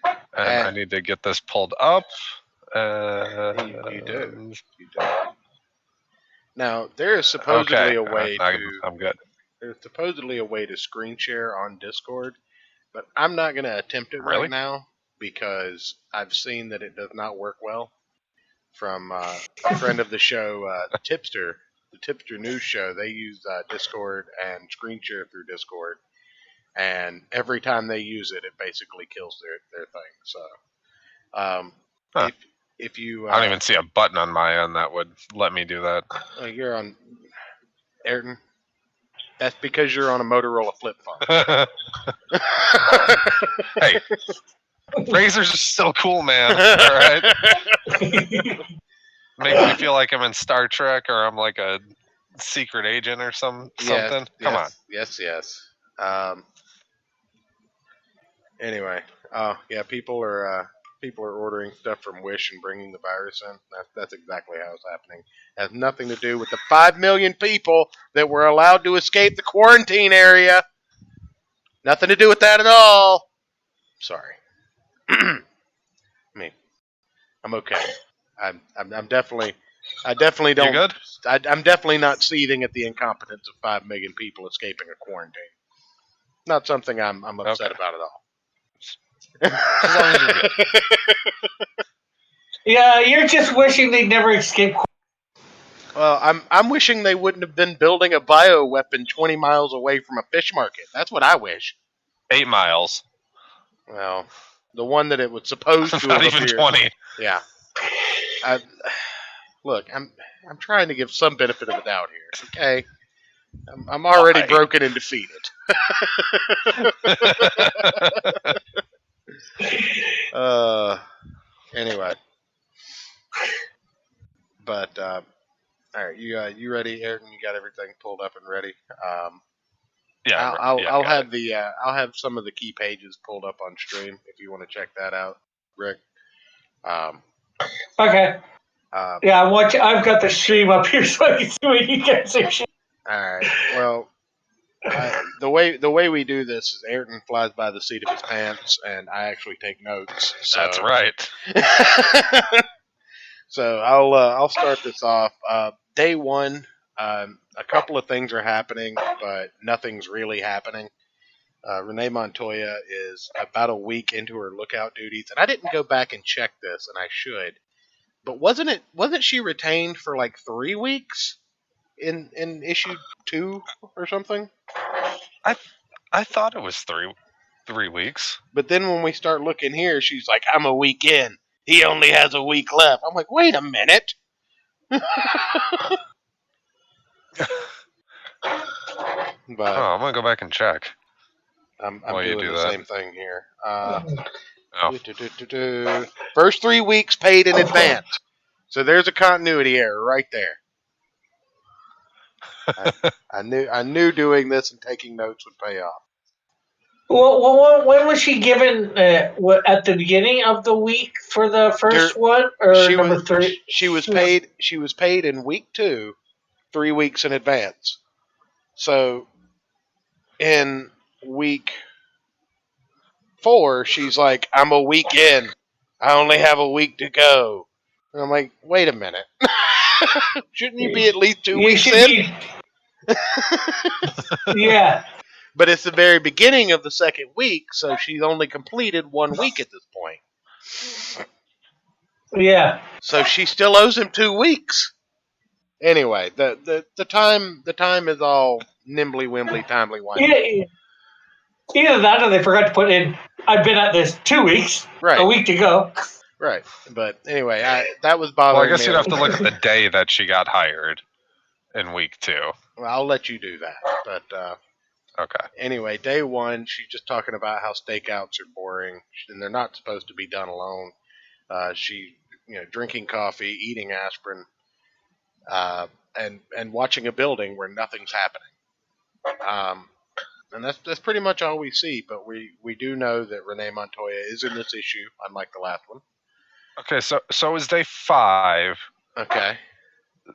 And I need to get this pulled up. You do. Now, there is supposedly a way I'm good. There's supposedly a way to screen share on Discord, but I'm not going to attempt it Really? right now because I've seen that it does not work well. From a friend of the show, Tipster, the Tipster News Show, they use Discord and screen share through Discord, and every time they use it, it basically kills their thing. So, if you, I don't even see a button on my end that would let me do that. You're on Ayrton. That's because you're on a Motorola flip phone. Hey, Razors are still cool, man. All right. Makes me feel like I'm in Star Trek or I'm like a secret agent or something. Come on. Yes. Anyway, yeah, people are ordering stuff from Wish and bringing the virus in. That's exactly how it's happening. It has nothing to do with the 5 million people that were allowed to escape the quarantine area. Nothing to do with that at all. Sorry. I mean, I'm okay. I'm definitely. I definitely don't. You good? I'm definitely not seething at the incompetence of 5 million people escaping a quarantine. Not something I'm upset about at all. As long as you're good. Yeah, you're just wishing they'd never escape. Well, I'm wishing they wouldn't have been building a bioweapon 20 miles away from a fish market. That's what I wish. 8 miles. Well, the one that it was supposed to Not have even appeared. 20. Yeah. Look, I'm trying to give some benefit of the doubt here. Okay. I'm already broken and defeated. Anyway. But all right, you ready, Ayrton? You got everything pulled up and ready. Yeah, I'll have some of the key pages pulled up on stream if you want to check that out, Rick. Okay. Yeah, I've got the stream up here so I can see what you guys are showing. All right. Well, the way we do this is Ayrton flies by the seat of his pants, and I actually take notes. So. That's right. So I'll start this off. Day 1, a couple of things are happening, but nothing's really happening. Renee Montoya is about a week into her lookout duties, and I didn't go back and check this, and I should. But wasn't she retained for like 3 weeks in issue 2 or something? I thought it was 3 weeks. But then when we start looking here, she's like, "I'm a week in. He only has a week left." I'm like, "Wait a minute." But I'm gonna go back and check. I'm doing the same thing here. Oh. First 3 weeks paid in advance. So there's a continuity error right there. I knew doing this and taking notes would pay off. Well, when was she given? At the beginning of the week for the first one, or number 3? She was paid. She was paid in week 2, 3 weeks in advance. So in week 4, she's like, I'm a week in. I only have a week to go. And I'm like, wait a minute. Shouldn't you be at least 2 You weeks should in? be. Yeah. But it's the very beginning of the second week, so she's only completed 1 week at this point. Yeah. So she still owes him 2 weeks. Anyway, the time is all nimbly wimbly timely wimely. Either that or they forgot to put in, I've been at this 2 weeks, Right. a week to go. Right. But anyway, that was Well, I bothering guess me. you'd have to look at the day that she got hired in week 2. Well, I'll let you do that. But Okay. anyway, day 1, she's just talking about how stakeouts are boring and they're not supposed to be done alone. She, drinking coffee, eating aspirin, and watching a building where nothing's happening. And that's pretty much all we see. But we do know that Renee Montoya is in this issue, unlike the last one. Okay, so is day 5. Okay.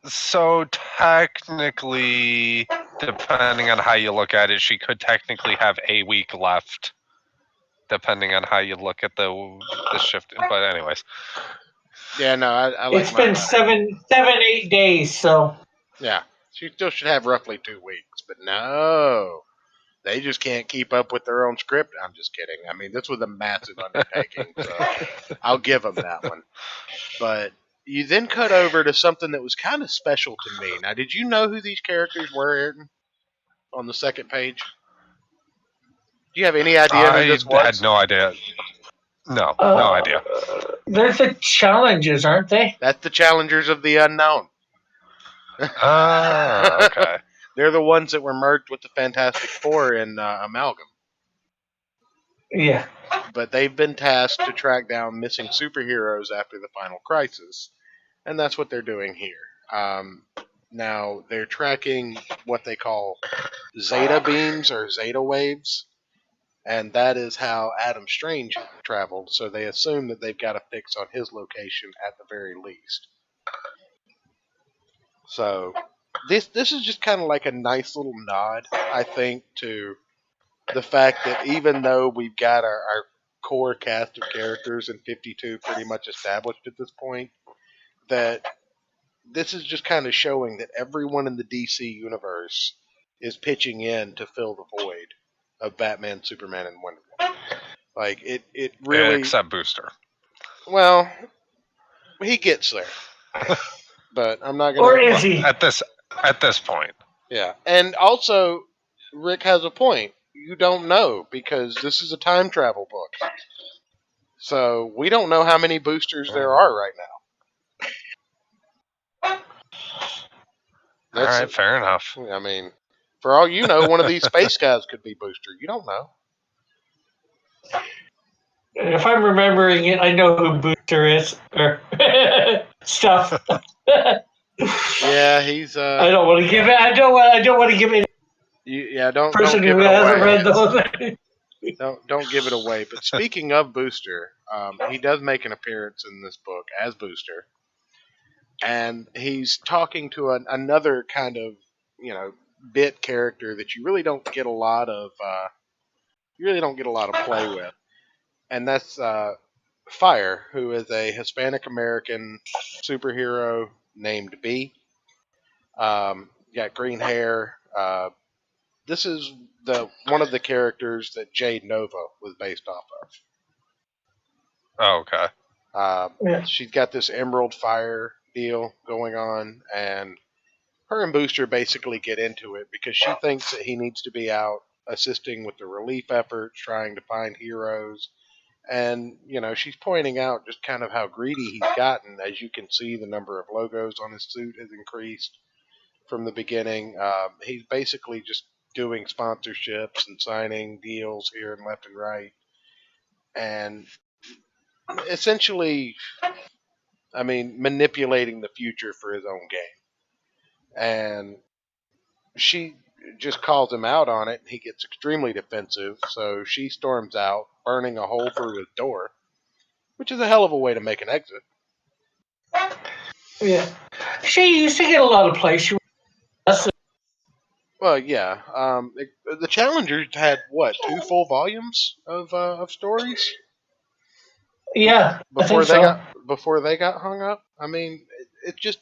So technically, depending on how you look at it, she could technically have a week left, depending on how you look at the shift. But anyways, Yeah, no, I like. It's been 8 days, so. Yeah, she still should have roughly 2 weeks, but no, they just can't keep up with their own script. I'm just kidding. I mean, this was a massive undertaking, so I'll give them that one. But you then cut over to something that was kind of special to me. Now, did you know who these characters were, Ayrton? On the second page, do you have any idea who this was? I had no idea. No idea. There's the challenges, aren't they? That's the Challengers of the Unknown. Okay. They're the ones that were merged with the Fantastic Four in Amalgam. Yeah. But they've been tasked to track down missing superheroes after the final crisis. And that's what they're doing here. Now, they're tracking what they call zeta beams or zeta waves. And that is how Adam Strange traveled. So they assume that they've got a fix on his location at the very least. So this is just kind of like a nice little nod, I think, to the fact that even though we've got our core cast of characters in 52 pretty much established at this point, that this is just kind of showing that everyone in the DC universe is pitching in to fill the void of Batman, Superman, and Wonder Woman. Like it really, except Booster. Well, he gets there, but I'm not gonna. Or is he? At this point? Yeah, and also Rick has a point. You don't know because this is a time travel book, so we don't know how many boosters there are right now. All right, fair enough. I mean, for all you know, one of these space guys could be Booster. You don't know. If I'm remembering it, I know who Booster is. Or stuff. Yeah, he's. I don't want to give it. I don't want to give it. Don't Person give who it hasn't away. read those. Don't give it away. But speaking of Booster, he does make an appearance in this book as Booster, and he's talking to another kind of bit character that you really don't get a lot of. Play with, and that's Fire, who is a Hispanic American superhero named B. Got green hair. This is one of the characters that Jade Nova was based off of. Oh, okay. Yeah. She's got this Emerald Fire deal going on, and her and Booster basically get into it because she thinks that he needs to be out assisting with the relief efforts, trying to find heroes. And, she's pointing out just kind of how greedy he's gotten. As you can see, the number of logos on his suit has increased from the beginning. He's basically just doing sponsorships and signing deals here and left and right. And essentially, manipulating the future for his own gain. And she just calls him out on it. He gets extremely defensive, so she storms out, burning a hole through his door, which is a hell of a way to make an exit. Yeah. She used to get a lot of play. Well, yeah. The Challengers had what, 2 full volumes of stories Yeah, I think before they so. got hung up. I mean, it just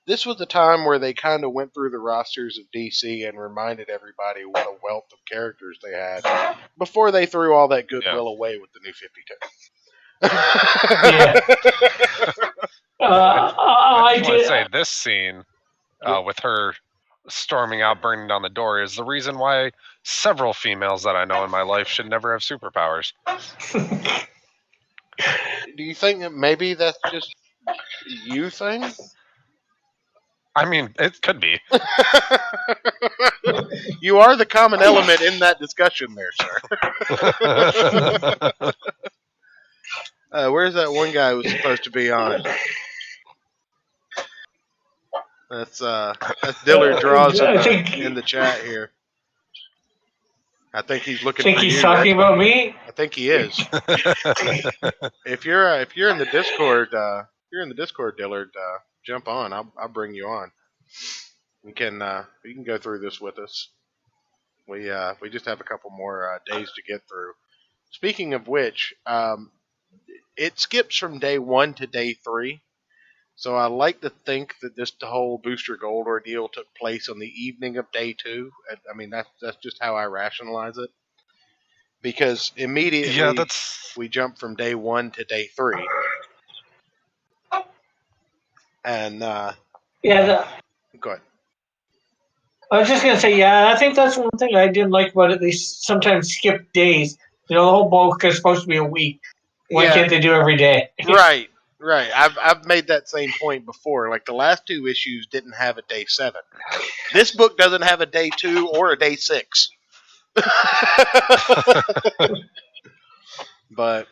this was the time where they kind of went through the rosters of DC and reminded everybody what a wealth of characters they had before they threw all that Yeah. goodwill away with the New 52. Yeah. I I just want to did. say this scene with her storming out, burning down the door, is the reason why several females that I know in my life should never have superpowers. Do you think that maybe that's just you thing? I mean, it could be. You are the common element in that discussion there, sir. Where's that one guy who was supposed to be on? That's Dillard draws I think in the chat here. I think he's looking think for he's you, talking Rick. about me. I think he is. If you're in the Discord, Dillard, jump on. I'll bring you on. You can go through this with us. We just have a couple more days to get through. Speaking of which, it skips from day 1 to day 3. So I like to think that this whole Booster Gold ordeal took place on the evening of day 2. I mean, that's just how I rationalize it. Because immediately we jump from day 1 to day 3. And Yeah, go ahead. I was just gonna say, yeah, I think that's one thing I didn't like about it. They sometimes skip days. You know, the whole book is supposed to be a week. Why can't they do every day? Right. I've made that same point before. Like the last 2 issues didn't have a day 7. This book doesn't have a day 2 or a day 6. But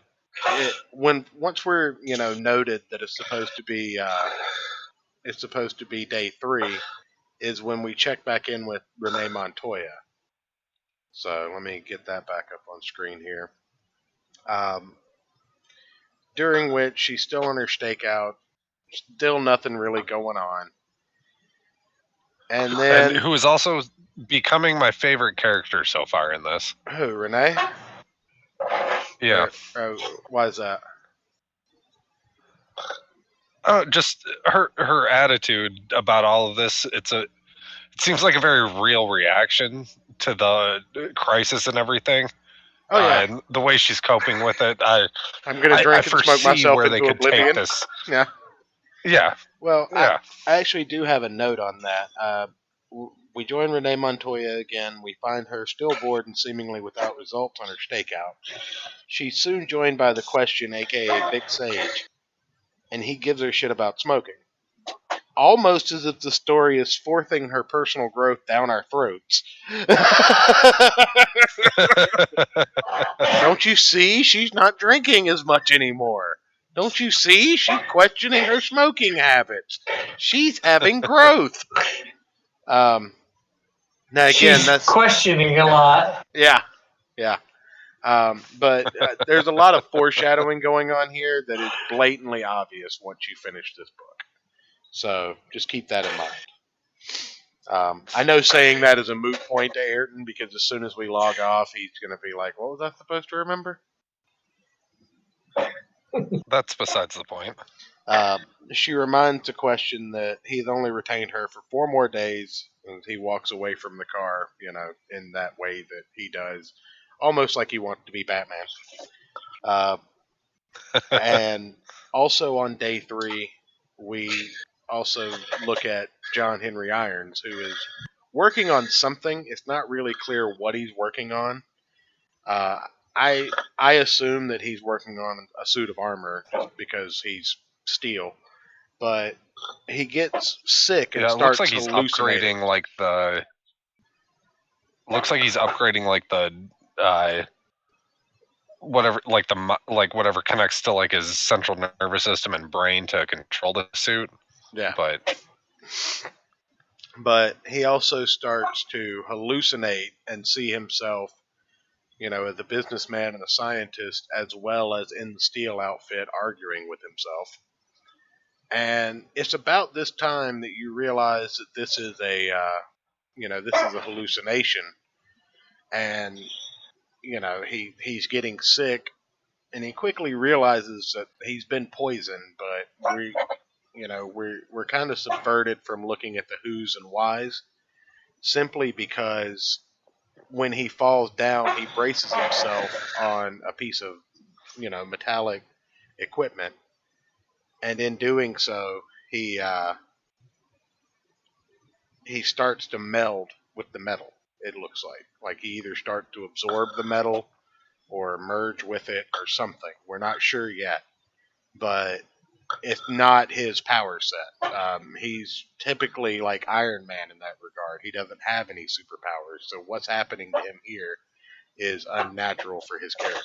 once we're noted that it's supposed to be day 3 is when we check back in with Renee Montoya. So let me get that back up on screen here. During which she's still on her stakeout, still nothing really going on. And then who is also becoming my favorite character so far in this. Who, Renee? Yeah. Why is that? Just her attitude about all of this. It seems like a very real reaction to the crisis and everything. Oh yeah. And the way she's coping with it, I'm gonna drink and smoke myself where into they could oblivion. take this. Yeah. Yeah. Well, yeah. I actually do have a note on that. We join Renee Montoya again. We find her still bored and seemingly without results on her stakeout. She's soon joined by the Question, aka Big Sage, and he gives her shit about smoking. Almost as if the story is forcing her personal growth down our throats. Don't you see? She's not drinking as much anymore. Don't you see? She's questioning her smoking habits. She's having growth. Now again, She's that's questioning a lot. yeah. But there's a lot of foreshadowing going on here that is blatantly obvious once you finish this book. So just keep that in mind. I know saying that is a moot point to Ayrton because as soon as we log off, he's going to be like, "What was I supposed to remember?" That's besides the point. She reminds the Question that he's only retained her for 4 more days, and he walks away from the car, in that way that he does, almost like he wants to be Batman. And also on day 3, we also look at John Henry Irons, who is working on something. It's not really clear what he's working on. I assume that he's working on a suit of armor just because he's steel. But he gets sick and starts looks like he's hallucinating. Looks like he's upgrading like the whatever connects to like his central nervous system and brain to control the suit. Yeah. But he also starts to hallucinate and see himself, as a businessman and a scientist, as well as in the steel outfit arguing with himself. And it's about this time that you realize that this is this is a hallucination, and he's getting sick, and he quickly realizes that he's been poisoned. But we're kind of subverted from looking at the who's and whys, simply because when he falls down, he braces himself on a piece of metallic equipment, and in doing so, he starts to meld with the metal. It looks like he either starts to absorb the metal or merge with it or something. We're not sure yet, but it's not his power set. He's typically like Iron Man in that regard. He doesn't have any superpowers, so what's happening to him here is unnatural for his character.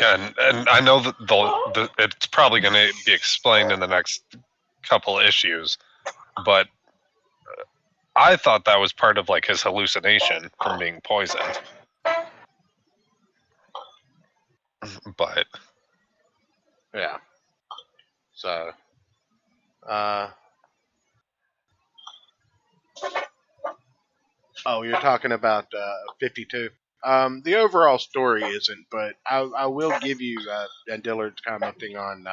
Yeah, and I know that it's probably going to be explained in the next couple issues, but I thought that was part of like his hallucination from being poisoned. But yeah, so oh, you're talking about 52. The overall story isn't, but I will give you, and Dillard's commenting on,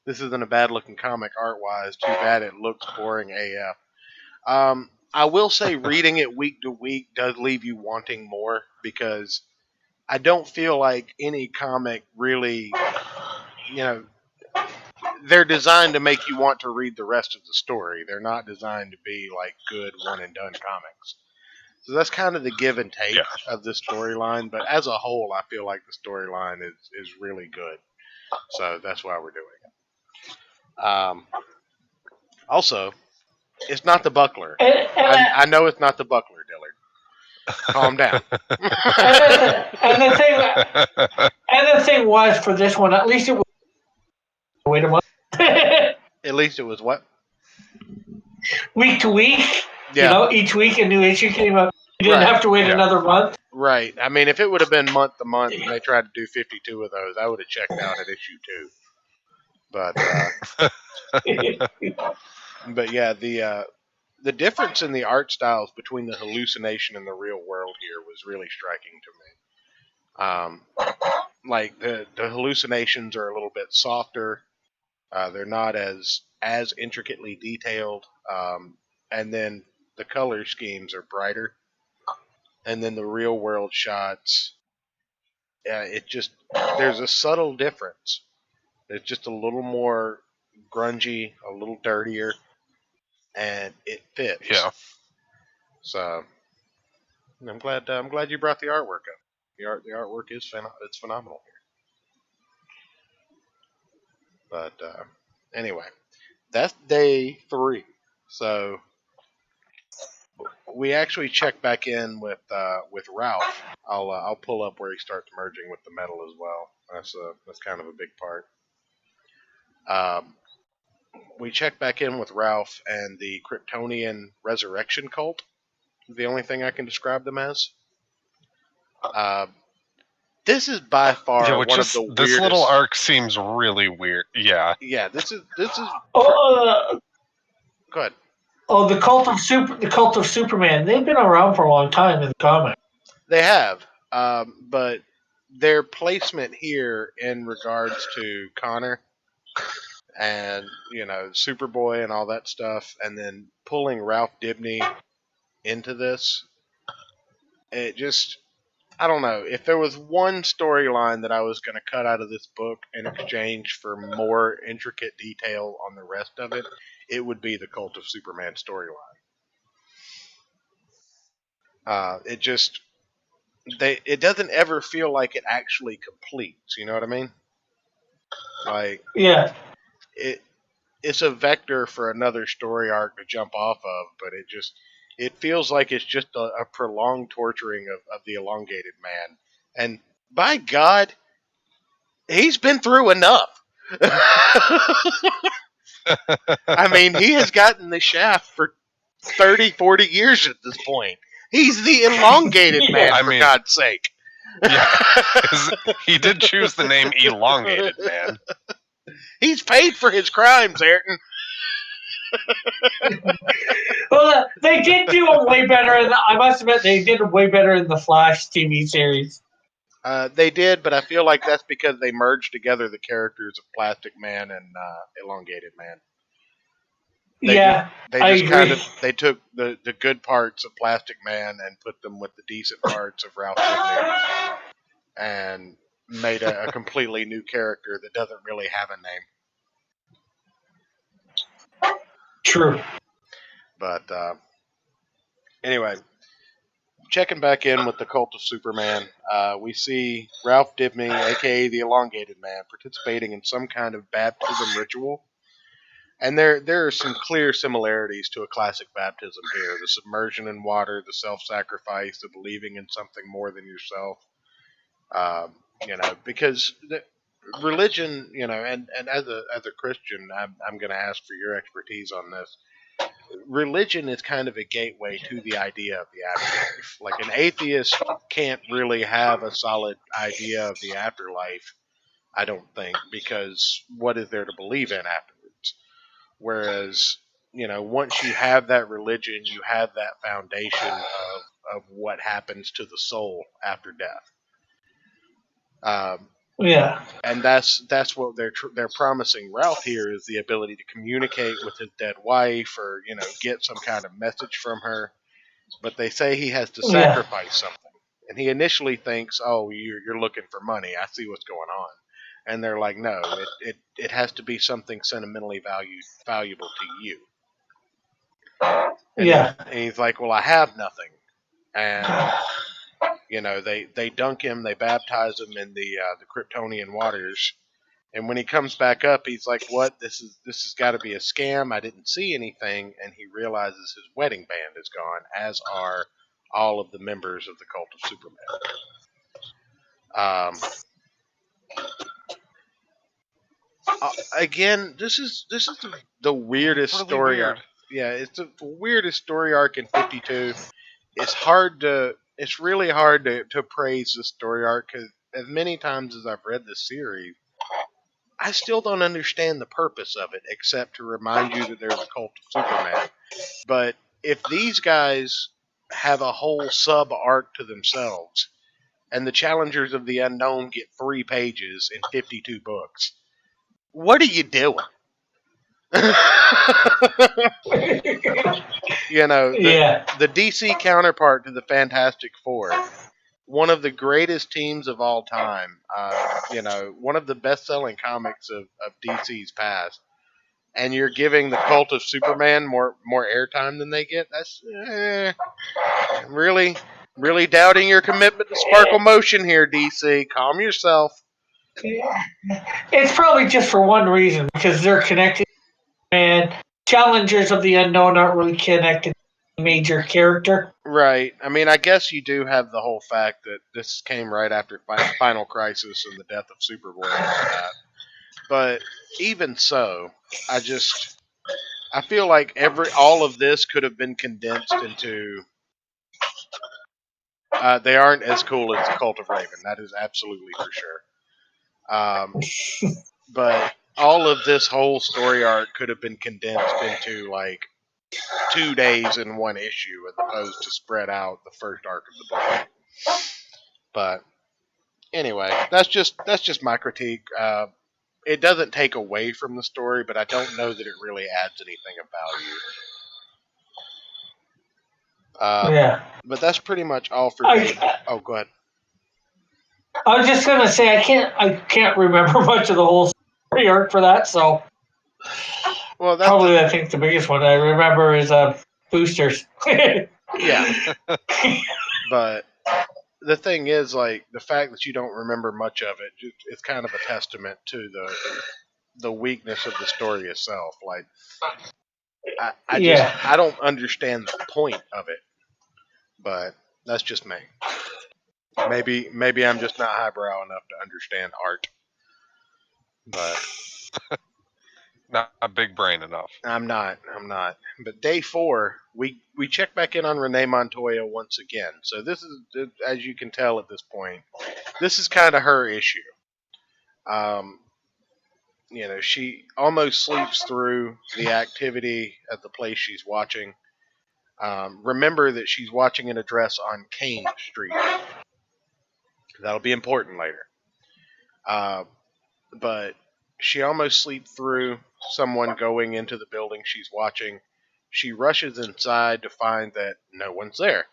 this isn't a bad looking comic art wise. Too bad it looks boring AF. I will say reading it week to week does leave you wanting more, because I don't feel like any comic really, they're designed to make you want to read the rest of the story. They're not designed to be like good one and done comics. So that's kind of the give and take of this storyline. But as a whole, I feel like the storyline is really good. So that's why we're doing it. Also, it's not the Buckler. I know it's not the Buckler, Dillard. Calm down. and the thing was, for this one, at least it was. Wait a month. At least it was what? Week to week. Yeah. Each week a new issue came up. You didn't have to wait another month. Right. I mean, if it would have been month to month and they tried to do 52 of those, I would have checked out at issue 2. But yeah, the difference in the art styles between the hallucination and the real world here was really striking to me. Like the hallucinations are a little bit softer. They're not as intricately detailed, and then the color schemes are brighter. And then the real world shots, there's a subtle difference. It's just a little more grungy, a little dirtier, and it fits. Yeah. So I'm glad you brought the artwork up. The artwork is it's phenomenal here. But anyway, that's day 3. So we actually check back in with Ralph. I'll pull up where he starts merging with the metal as well. That's kind of a big part. We check back in with Ralph and the Kryptonian resurrection cult. The only thing I can describe them as. This is by far one of the weirdest. This little arc seems really weird. Yeah. Yeah. This is. Go ahead. Oh, the cult of Superman. They've been around for a long time in the comic. They have, but their placement here in regards to Connor and Superboy and all that stuff, and then pulling Ralph Dibny into this, it just, I don't know. If there was one storyline that I was going to cut out of this book in exchange for more intricate detail on the rest of it, it would be the Cult of Superman storyline. It doesn't ever feel like it actually completes. You know what I mean? Like, yeah, it's a vector for another story arc to jump off of, but it feels like it's just a prolonged torturing of the elongated man. And by God, he's been through enough. I mean, he has gotten the shaft for 30, 40 years at this point. He's the elongated man, for God's sake. Yeah, he did choose the name Elongated Man. He's paid for his crimes, Ayrton. Well, they did do them way better. I must admit, they did them way better in the Flash TV series. They did, but I feel like that's because they merged together the characters of Plastic Man and Elongated Man. Yeah, They I just kind agree. of they took the good parts of Plastic Man and put them with the decent parts of Ralph Dibny and made a completely new character that doesn't really have a name. True. But anyway, checking back in with the Cult of Superman, we see Ralph Dibny, aka the Elongated Man, participating in some kind of baptism ritual. And there are some clear similarities to a classic baptism here: the submersion in water, the self-sacrifice, the believing in something more than yourself. Because religion, and as a Christian, I'm going to ask for your expertise on this. Religion is kind of a gateway to the idea of the afterlife. Like an atheist can't really have a solid idea of the afterlife, I don't think, because what is there to believe in afterwards? Whereas, once you have that religion, you have that foundation of what happens to the soul after death. Yeah. And that's what they're promising Ralph here, is the ability to communicate with his dead wife, or get some kind of message from her. But they say he has to Yeah. sacrifice something, and he initially thinks, "Oh, you're looking for money. I see what's going on." And they're like, "No, it has to be something sentimentally valuable to you." And Yeah. he's like, "Well, I have nothing." And they dunk him, they baptize him in the Kryptonian waters. And when he comes back up, he's like, "What? This has got to be a scam. I didn't see anything." And he realizes his wedding band is gone, as are all of the members of the Cult of Superman. Again, this is the weirdest Really story arc. weird. Yeah, it's the weirdest story arc in 52. It's really hard to praise this story arc, because as many times as I've read this series, I still don't understand the purpose of it, except to remind you that there's a Cult of Superman. But if these guys have a whole sub arc to themselves, and the Challengers of the Unknown get 3 pages in 52 books, what are you doing? Yeah. The DC counterpart to the Fantastic Four, one of the greatest teams of all time, one of the best-selling comics of DC's past, and you're giving the Cult of Superman more airtime than they get. That's really doubting your commitment to Sparkle Motion here, DC. Calm yourself. It's probably just for one reason, because they're connected, and Challengers of the Unknown aren't really connected to a major character. Right. I mean, I guess you do have the whole fact that this came right after Final Crisis and the death of Superboy and all that. But even so, I feel like all of this could have been condensed into. They aren't as cool as the Cult of Raven. That is absolutely for sure. But all of this whole story arc could have been condensed into like 2 days in one issue, as opposed to spread out the first arc of the book. But anyway, that's just my critique. It doesn't take away from the story, but I don't know that it really adds anything of value. Yeah. But that's pretty much all for me. Oh, go ahead. I was just gonna say I can't remember much of the whole story arc for that, so Well, that's probably I think the biggest one I remember is Boosters. yeah. But the thing is, like, the fact that you don't remember much of it, it's kind of a testament to the weakness of the story itself. Like, I don't understand the point of it, but that's just me. Maybe I'm just not highbrow enough to understand art, but Not big brain enough. I'm not. But day 4, we check back in on Renee Montoya once again. So this is, as you can tell at this point, this is kind of her issue. she almost sleeps through the activity at the place she's watching. Remember that she's watching an address on Kane Street. That'll be important later. But she almost sleeps through someone going into the building she's watching. She rushes inside to find that no one's there.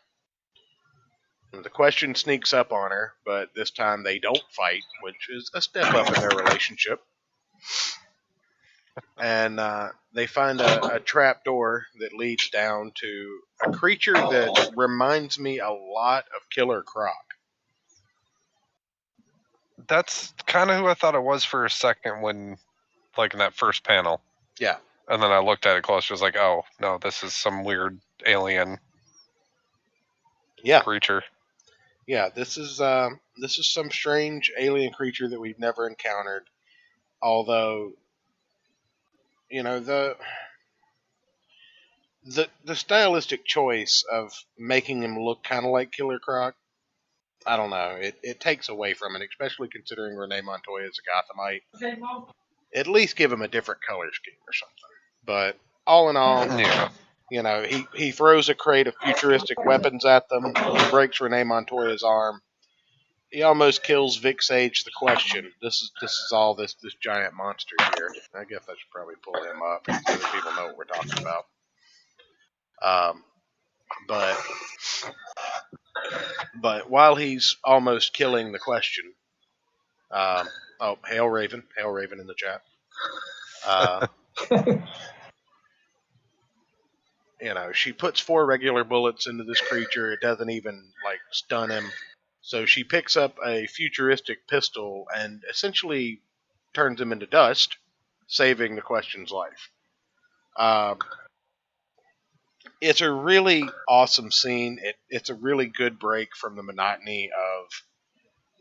The question sneaks up on her, but this time they don't fight, which is a step up in their relationship. And they find a trap door that leads down to a creature that reminds me a lot of Killer Croc. That's kind of who I thought it was for a second when, like, in that first panel. Yeah. And then I looked at it closer. I was like, oh, no, this is some weird alien creature. Yeah, this is some strange alien creature that we've never encountered. Although, the stylistic choice of making him look kind of like Killer Croc, I don't know. It takes away from it, especially considering Renee Montoya is a Gothamite. At least give him a different color scheme or something. But all in all, he throws a crate of futuristic weapons at them. He breaks Renee Montoya's arm. He almost kills Vic Sage the Question. This is all this giant monster here. I guess I should probably pull him up so that people know what we're talking about. But while he's almost killing the Question, Hail Raven in the chat. She puts 4 regular bullets into this creature. It doesn't even stun him. So she picks up a futuristic pistol and essentially turns him into dust, saving the Question's life. It's a really awesome scene. It's a really good break from the monotony of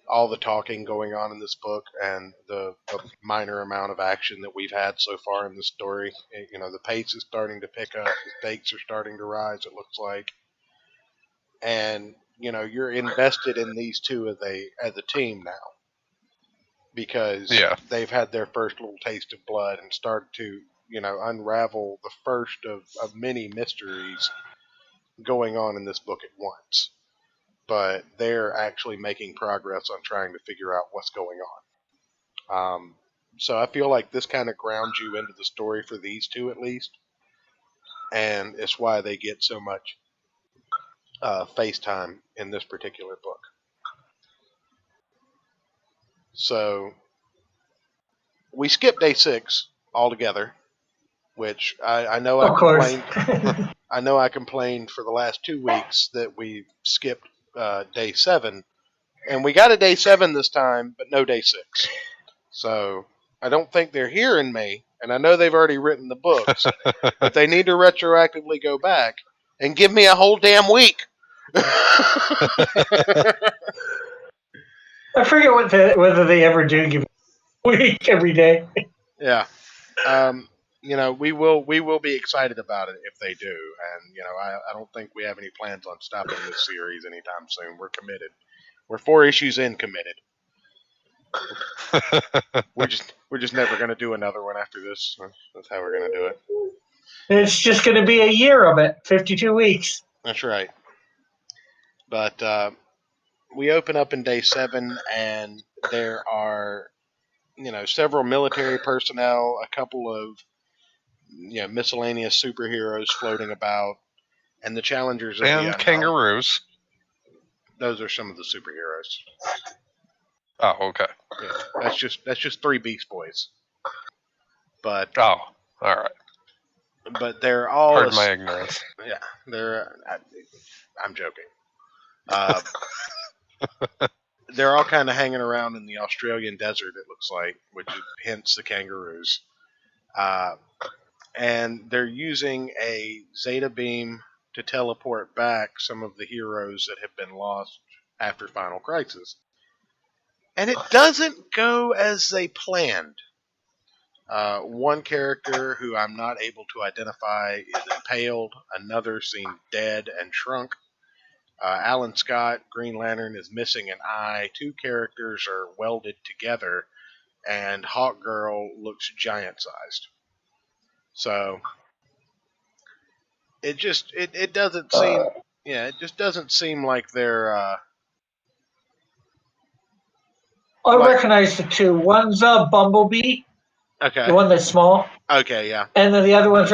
all the talking going on in this book and the minor amount of action that we've had so far in the story. The pace is starting to pick up. The stakes are starting to rise, it looks like. And you're invested in these two as a team now because they've had their first little taste of blood and started to unravel the first of many mysteries going on in this book at once. But they're actually making progress on trying to figure out what's going on. So I feel like this kind of grounds you into the story for these two at least, and it's why they get so much face time in this particular book. So we skip day 6 altogether, which I know I complained. I know I complained for the last 2 weeks that we skipped day 7, and we got a day 7 this time, but no day 6. So I don't think they're hearing me, and I know they've already written the books, but they need to retroactively go back and give me a whole damn week. I forget whether they ever do give a week every day. Yeah. We will be excited about it if they do, and I don't think we have any plans on stopping this series anytime soon. We're committed. We're 4 issues in committed. we're just never going to do another one after this. That's how we're going to do it. It's just going to be a year of it, 52 weeks. That's right. But we open up in day 7, and there are several military personnel, a couple of miscellaneous superheroes floating about, and the challengers of and kangaroos. Those are some of the superheroes. Oh, okay. Yeah, that's just 3 Beast Boys. But all right. But they're all. Pardon my ignorance. Yeah, I'm joking. They're all kind of hanging around in the Australian desert. It looks like, which hence the kangaroos. And they're using a Zeta beam to teleport back some of the heroes that have been lost after Final Crisis. And it doesn't go as they planned. One character who I'm not able to identify is impaled. Another seemed dead and shrunk. Alan Scott, Green Lantern, is missing an eye. 2 characters are welded together. and Hawk Girl looks giant sized. So it doesn't seem it just doesn't seem like they're I like recognize the two. One's Bumblebee, the okay. one that's small, Okay, yeah. and then the other one's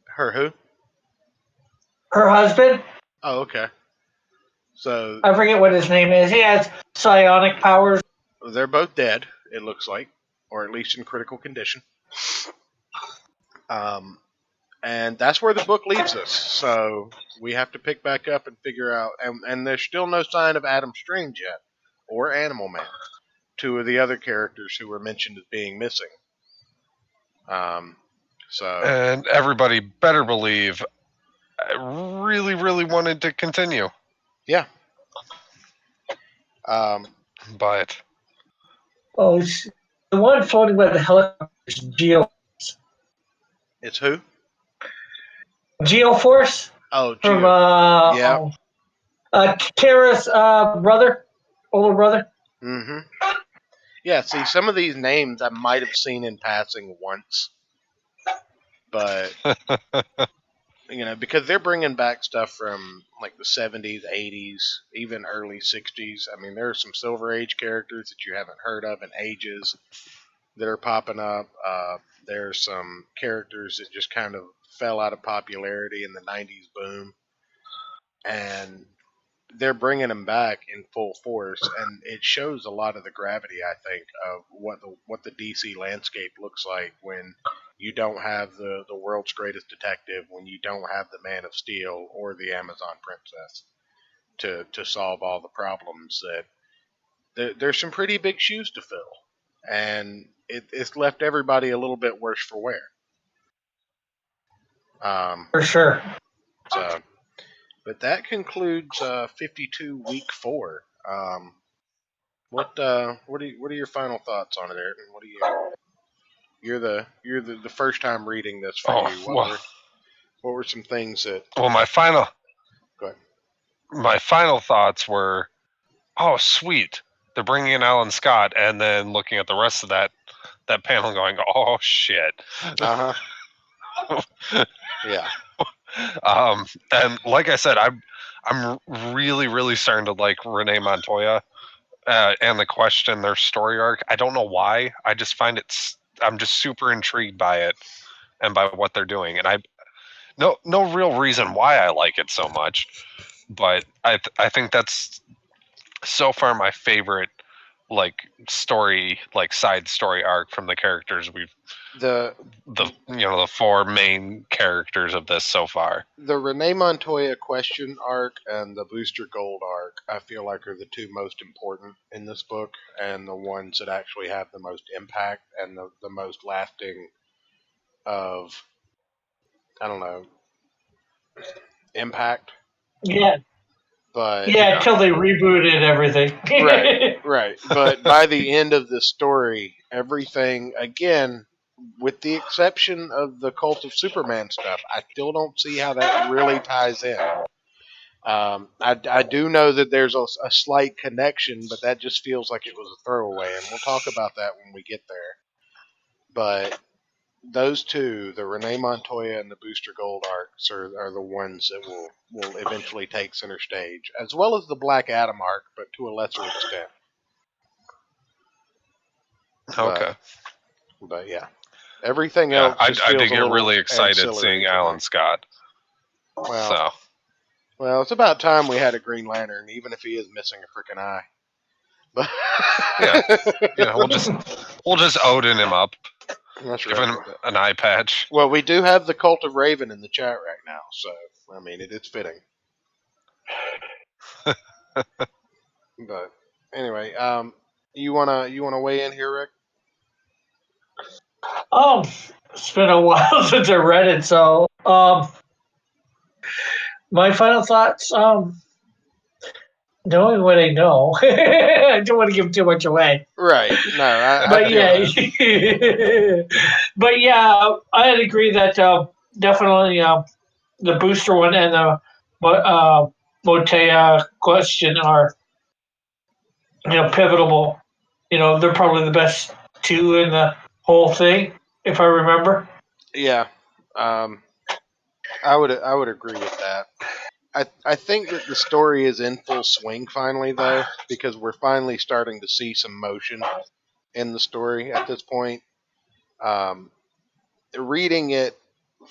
Her who? her husband. Oh, okay. So I forget what his name is. He has psionic powers. they're both dead, it looks like, or at least in critical condition. And that's where the book leaves us. So we have to pick back up and figure out. And there's still no sign of Adam Strange yet, or Animal Man, two of the other characters who were mentioned as being missing. So And everybody better believe I really, really wanted to continue. yeah. But Oh, the one floating by the helicopter is It's who? Geoforce Oh, from yeah. Tara's older brother. Mm-hmm. Yeah. See, some of these names I might have seen in passing once, but because they're bringing back stuff from like the 70s, 80s, even early 60s. I mean, there are some Silver Age characters that you haven't heard of in ages that are popping up. There's some characters that just kind of fell out of popularity in the 90s boom. And they're bringing them back in full force, and it shows a lot of the gravity, I think, of what the DC landscape looks like when you don't have the world's greatest detective, when you don't have the Man of Steel or the Amazon Princess to solve all the problems. That there's some pretty big shoes to fill, and it's left everybody a little bit worse for wear. For sure. So. But that concludes 52 week 4. What are your final thoughts on it, Ayrton? What do you're the first time reading this for you. What were some things that? Well, Go ahead. My final thoughts were, oh sweet, they're bringing in Alan Scott, and then looking at the rest of that panel, going, oh shit. Uh huh. Yeah. And like I said, I'm really, really starting to like Renee Montoya and the Question, their story arc. I don't know why. I just find I'm just super intrigued by it and by what they're doing. And no real reason why I like it so much, but I think that's so far my favorite like story, like side story arc from the characters the 4 main characters of this so far. The Renee Montoya Question arc and the Booster Gold arc, I feel like, are the two most important in this book, and the ones that actually have the most impact and the most lasting of, I don't know, impact. Yeah. But yeah, until they rebooted everything. Right. But by the end of the story, everything, again, with the exception of the Cult of Superman stuff, I still don't see how that really ties in. I do know that there's a slight connection, but that just feels like it was a throwaway, and we'll talk about that when we get there. But those two, the Renee Montoya and the Booster Gold arcs, are the ones that will eventually take center stage, as well as the Black Adam arc, but to a lesser extent. Okay. But yeah. Everything else. I did get really excited seeing Alan Scott. Well, it's about time we had a Green Lantern, even if he is missing a freaking eye. But we'll just Odin him up. That's Give right. him an eye patch. Well, we do have the Cult of Raven in the chat right now, so I mean it's fitting. But anyway, you wanna weigh in here, Rick? It's been a while since I read it, so my final thoughts, knowing what I know, I don't want to give too much away. Right. No, but yeah, I'd agree that definitely the Booster one and the Motea Question are pivotal they're probably the best two in the whole thing, if I remember. Yeah, I would agree with that. I think that the story is in full swing finally, though, because we're finally starting to see some motion in the story at this point. Um, Reading it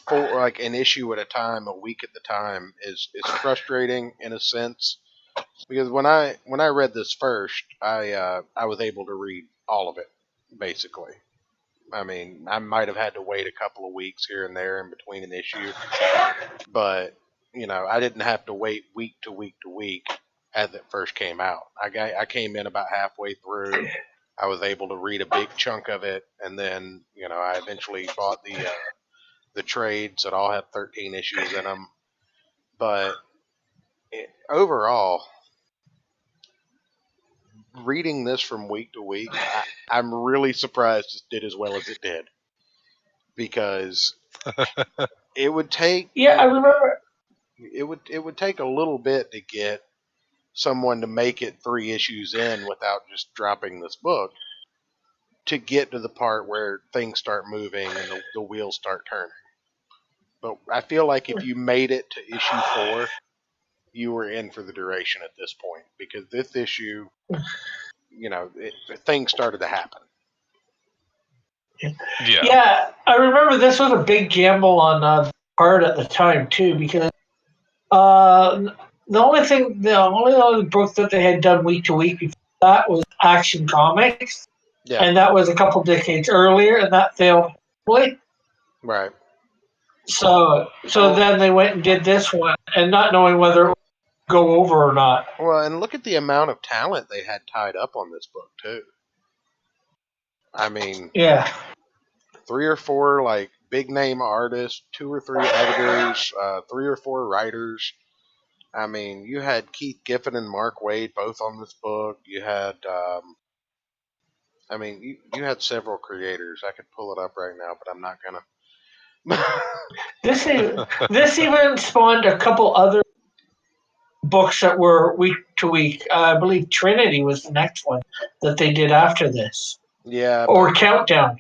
for like an issue at a time, a week at the time, is frustrating in a sense because when I read this first, I was able to read all of it basically. I mean, I might have had to wait a couple of weeks here and there in between an issue, but I didn't have to wait week to week to week as it first came out. I came in about halfway through. I was able to read a big chunk of it, and then I eventually bought the trades that all had 13 issues in them. But overall, reading this from week to week, I'm really surprised it did as well as it did because it would take Yeah, I remember. it would take a little bit to get someone to make it 3 issues in without just dropping this book to get to the part where things start moving and the wheels start turning. But I feel like if you made it to issue 4, you were in for the duration at this point because this issue, things started to happen. Yeah, I remember this was a big gamble on part at the time too because the only other book that they had done week to week before that was Action Comics, and that was a couple decades earlier, and that failed horribly. Right. So then they went and did this one, and not knowing whether it would go over or not. Well, and look at the amount of talent they had tied up on this book too. I mean, yeah, 3 or 4 like big name artists, 2 or 3 editors, 3 or 4 writers. I mean, you had Keith Giffen and Mark Waid both on this book. You had, you had several creators. I could pull it up right now, but I'm not gonna. This even spawned a couple other books that were week to week. I believe Trinity was the next one that they did after this. Yeah. Or Countdown.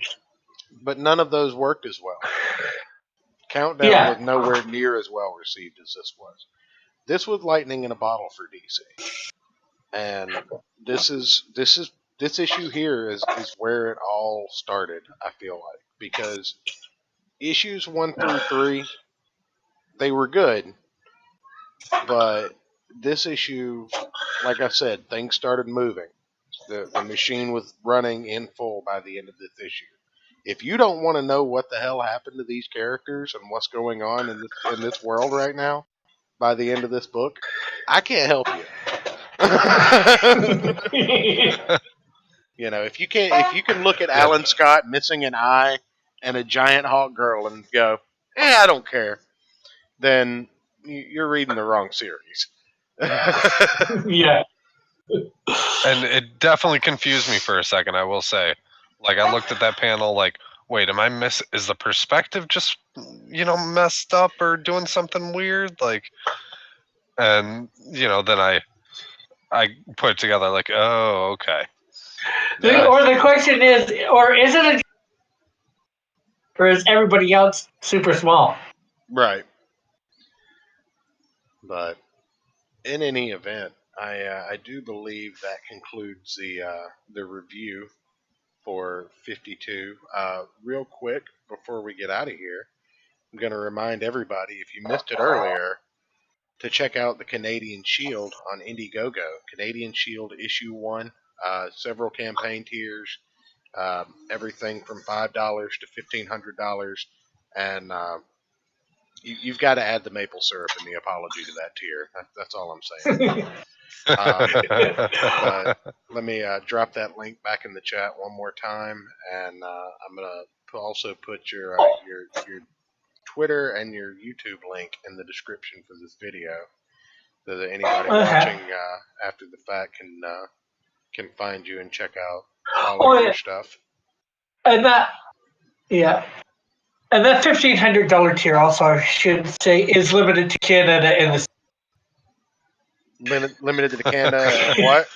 But none of those worked as well. Countdown was nowhere near as well received as this was. This was lightning in a bottle for DC. And this issue here is where it all started, I feel like. Because issues 1 through 3, they were good. But this issue, like I said, things started moving. The machine was running in full by the end of this issue. If you don't want to know what the hell happened to these characters and what's going on in this world right now, by the end of this book, I can't help you. If you can look at Alan Scott missing an eye and a giant hawk girl and go, I don't care, then you're reading the wrong series. Yeah. And it definitely confused me for a second, I will say. Like, I looked at that panel like, wait, is the perspective just, messed up or doing something weird? Like, and, then I put it together like, oh, okay. Or the question is it or is everybody else super small? Right. But in any event, I do believe that concludes the review for 52. Real quick, before we get out of here, I'm going to remind everybody, if you missed it earlier, to check out the Canadian Shield on Indiegogo. Canadian Shield issue 1, several campaign tiers, everything from $5 to $1,500, and you've got to add the maple syrup in the apology to that tier. That's all I'm saying. But let me drop that link back in the chat one more time, and I'm gonna also put your Twitter and your YouTube link in the description for this video, so that anybody watching after the fact can find you and check out all of your stuff. And that $1,500 tier also, I should say, is limited to Canada and the limited to Canada and what?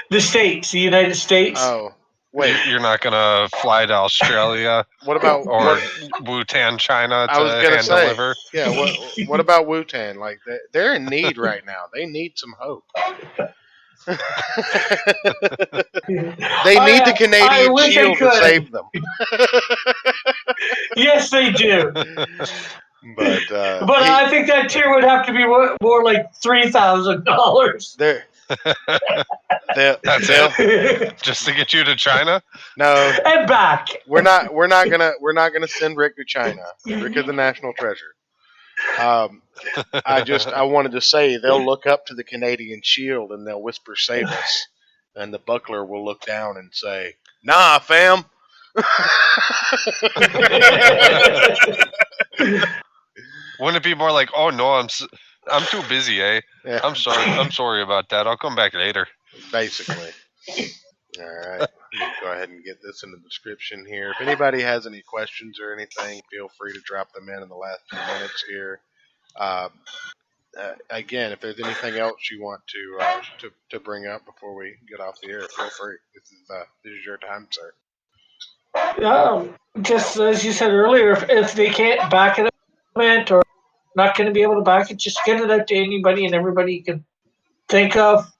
The United States. Oh, wait. You're not gonna fly to Australia What about or Wutan, China I was to gonna hand say, deliver? yeah. What about Wu-Tang? Like they're in need right now. They need some hope. They need the I Canadian wish I Shield to could. save them. Yes, they do. But But I think that tier would have to be more like $3,000. they're That's they'll, it? Just to get you to China? no, And back. we're not gonna send Rick to China. Rick is the national treasure. I wanted to say they'll look up to the Canadian Shield and they'll whisper, "Save us," and the buckler will look down and say, "Nah, fam." Wouldn't it be more like, "Oh no, I'm too busy, eh? Yeah, I'm sorry about that. I'll come back later." basically. All right, let me go ahead and get this in the description here. If anybody has any questions or anything, feel free to drop them in the last few minutes here. Uh, again, if there's anything else you want to bring up before we get off the air, feel free. This is your time, sir. Just as you said earlier, if they can't back it up or not going to be able to back it, just get it out to anybody and everybody you can think of.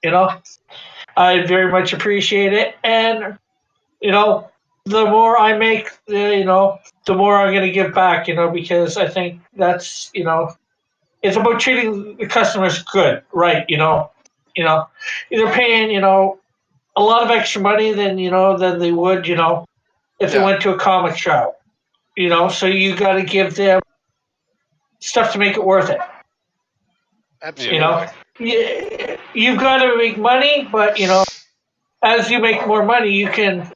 I very much appreciate it. And, the more I make, the more I'm going to give back, because I think that's, it's about treating the customers good, right? They're paying, a lot of extra money than they would, if they Yeah. went to a comic shop. So you got to give them stuff to make it worth it. Absolutely. You've got to make money, but as you make more money, you can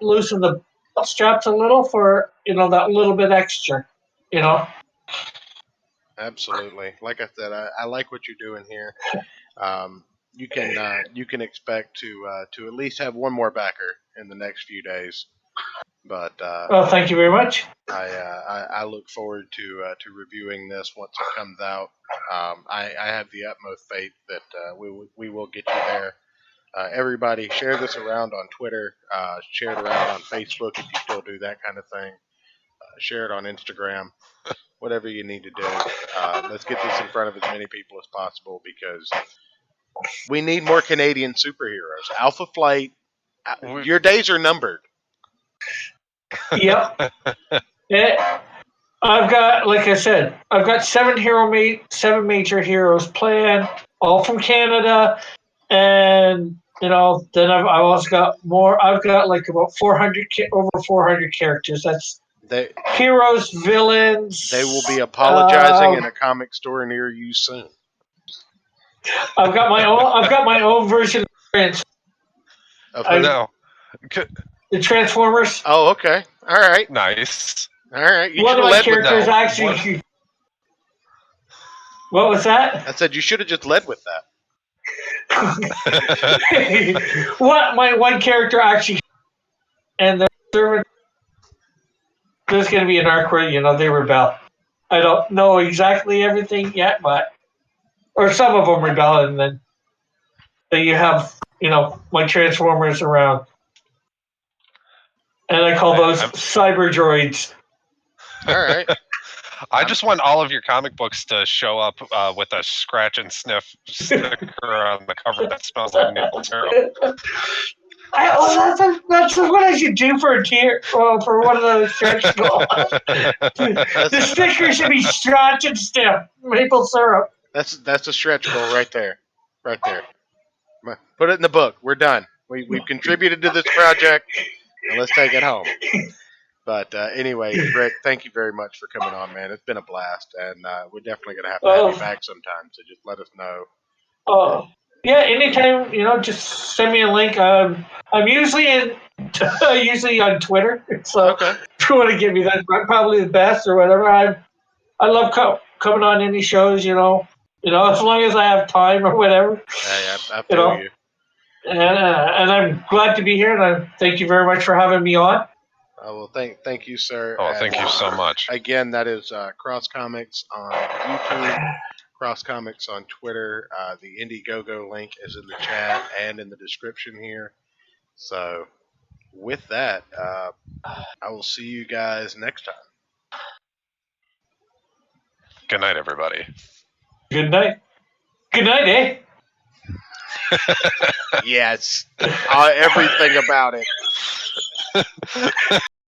loosen the straps a little for that little bit extra. Absolutely. Like I said, I like what you're doing here. You can expect to at least have one more backer in the next few days. But Well, thank you very much. I look forward to reviewing this once it comes out. I have the utmost faith that we will get you there. Everybody, share this around on Twitter. Share it around on Facebook if you still do that kind of thing. Share it on Instagram. Whatever you need to do. Let's get this in front of as many people as possible because we need more Canadian superheroes. Alpha Flight, your days are numbered. Yep. I've got, like I said, I've got seven major heroes planned, all from Canada, and then I've also got more. I've got like about over 400 characters. That's heroes, villains. They will be apologizing in a comic store near you soon. I've got my own version of Okay. the Transformers. Oh, okay. All right. Nice. All right. You One should of have my led with characters that. actually. What was that? I said you should have just led with that. My one character actually, and there's going to be an arc where they rebel. I don't know exactly everything yet, or some of them rebel, and then you have my Transformers around, and I call those cyber droids. All right. I just want all of your comic books to show up with a scratch and sniff sticker on the cover that smells like maple syrup. That's what I should do for a tier for one of those stretch goals. The sticker should be scratch and sniff maple syrup. That's a stretch goal right there. Right there. Put it in the book. We're done. We've contributed to this project. Now let's take it home. But anyway, Rick, thank you very much for coming on, man. It's been a blast, and we're definitely going to have you back sometime, so just let us know. Yeah, anytime, just send me a link. I'm usually usually on Twitter, so if you want to give me that, probably the best or whatever. I love coming on any shows, as long as I have time or whatever. Hey, I feel you. And I'm glad to be here, and I thank you very much for having me on. Well, thank you, sir. Oh, thank you so much. Again, that is Cross Comics on YouTube. Cross Comics on Twitter. The Indiegogo link is in the chat and in the description here. So, with that, I will see you guys next time. Good night, everybody. Good night. Good night, eh? Yes, everything about it.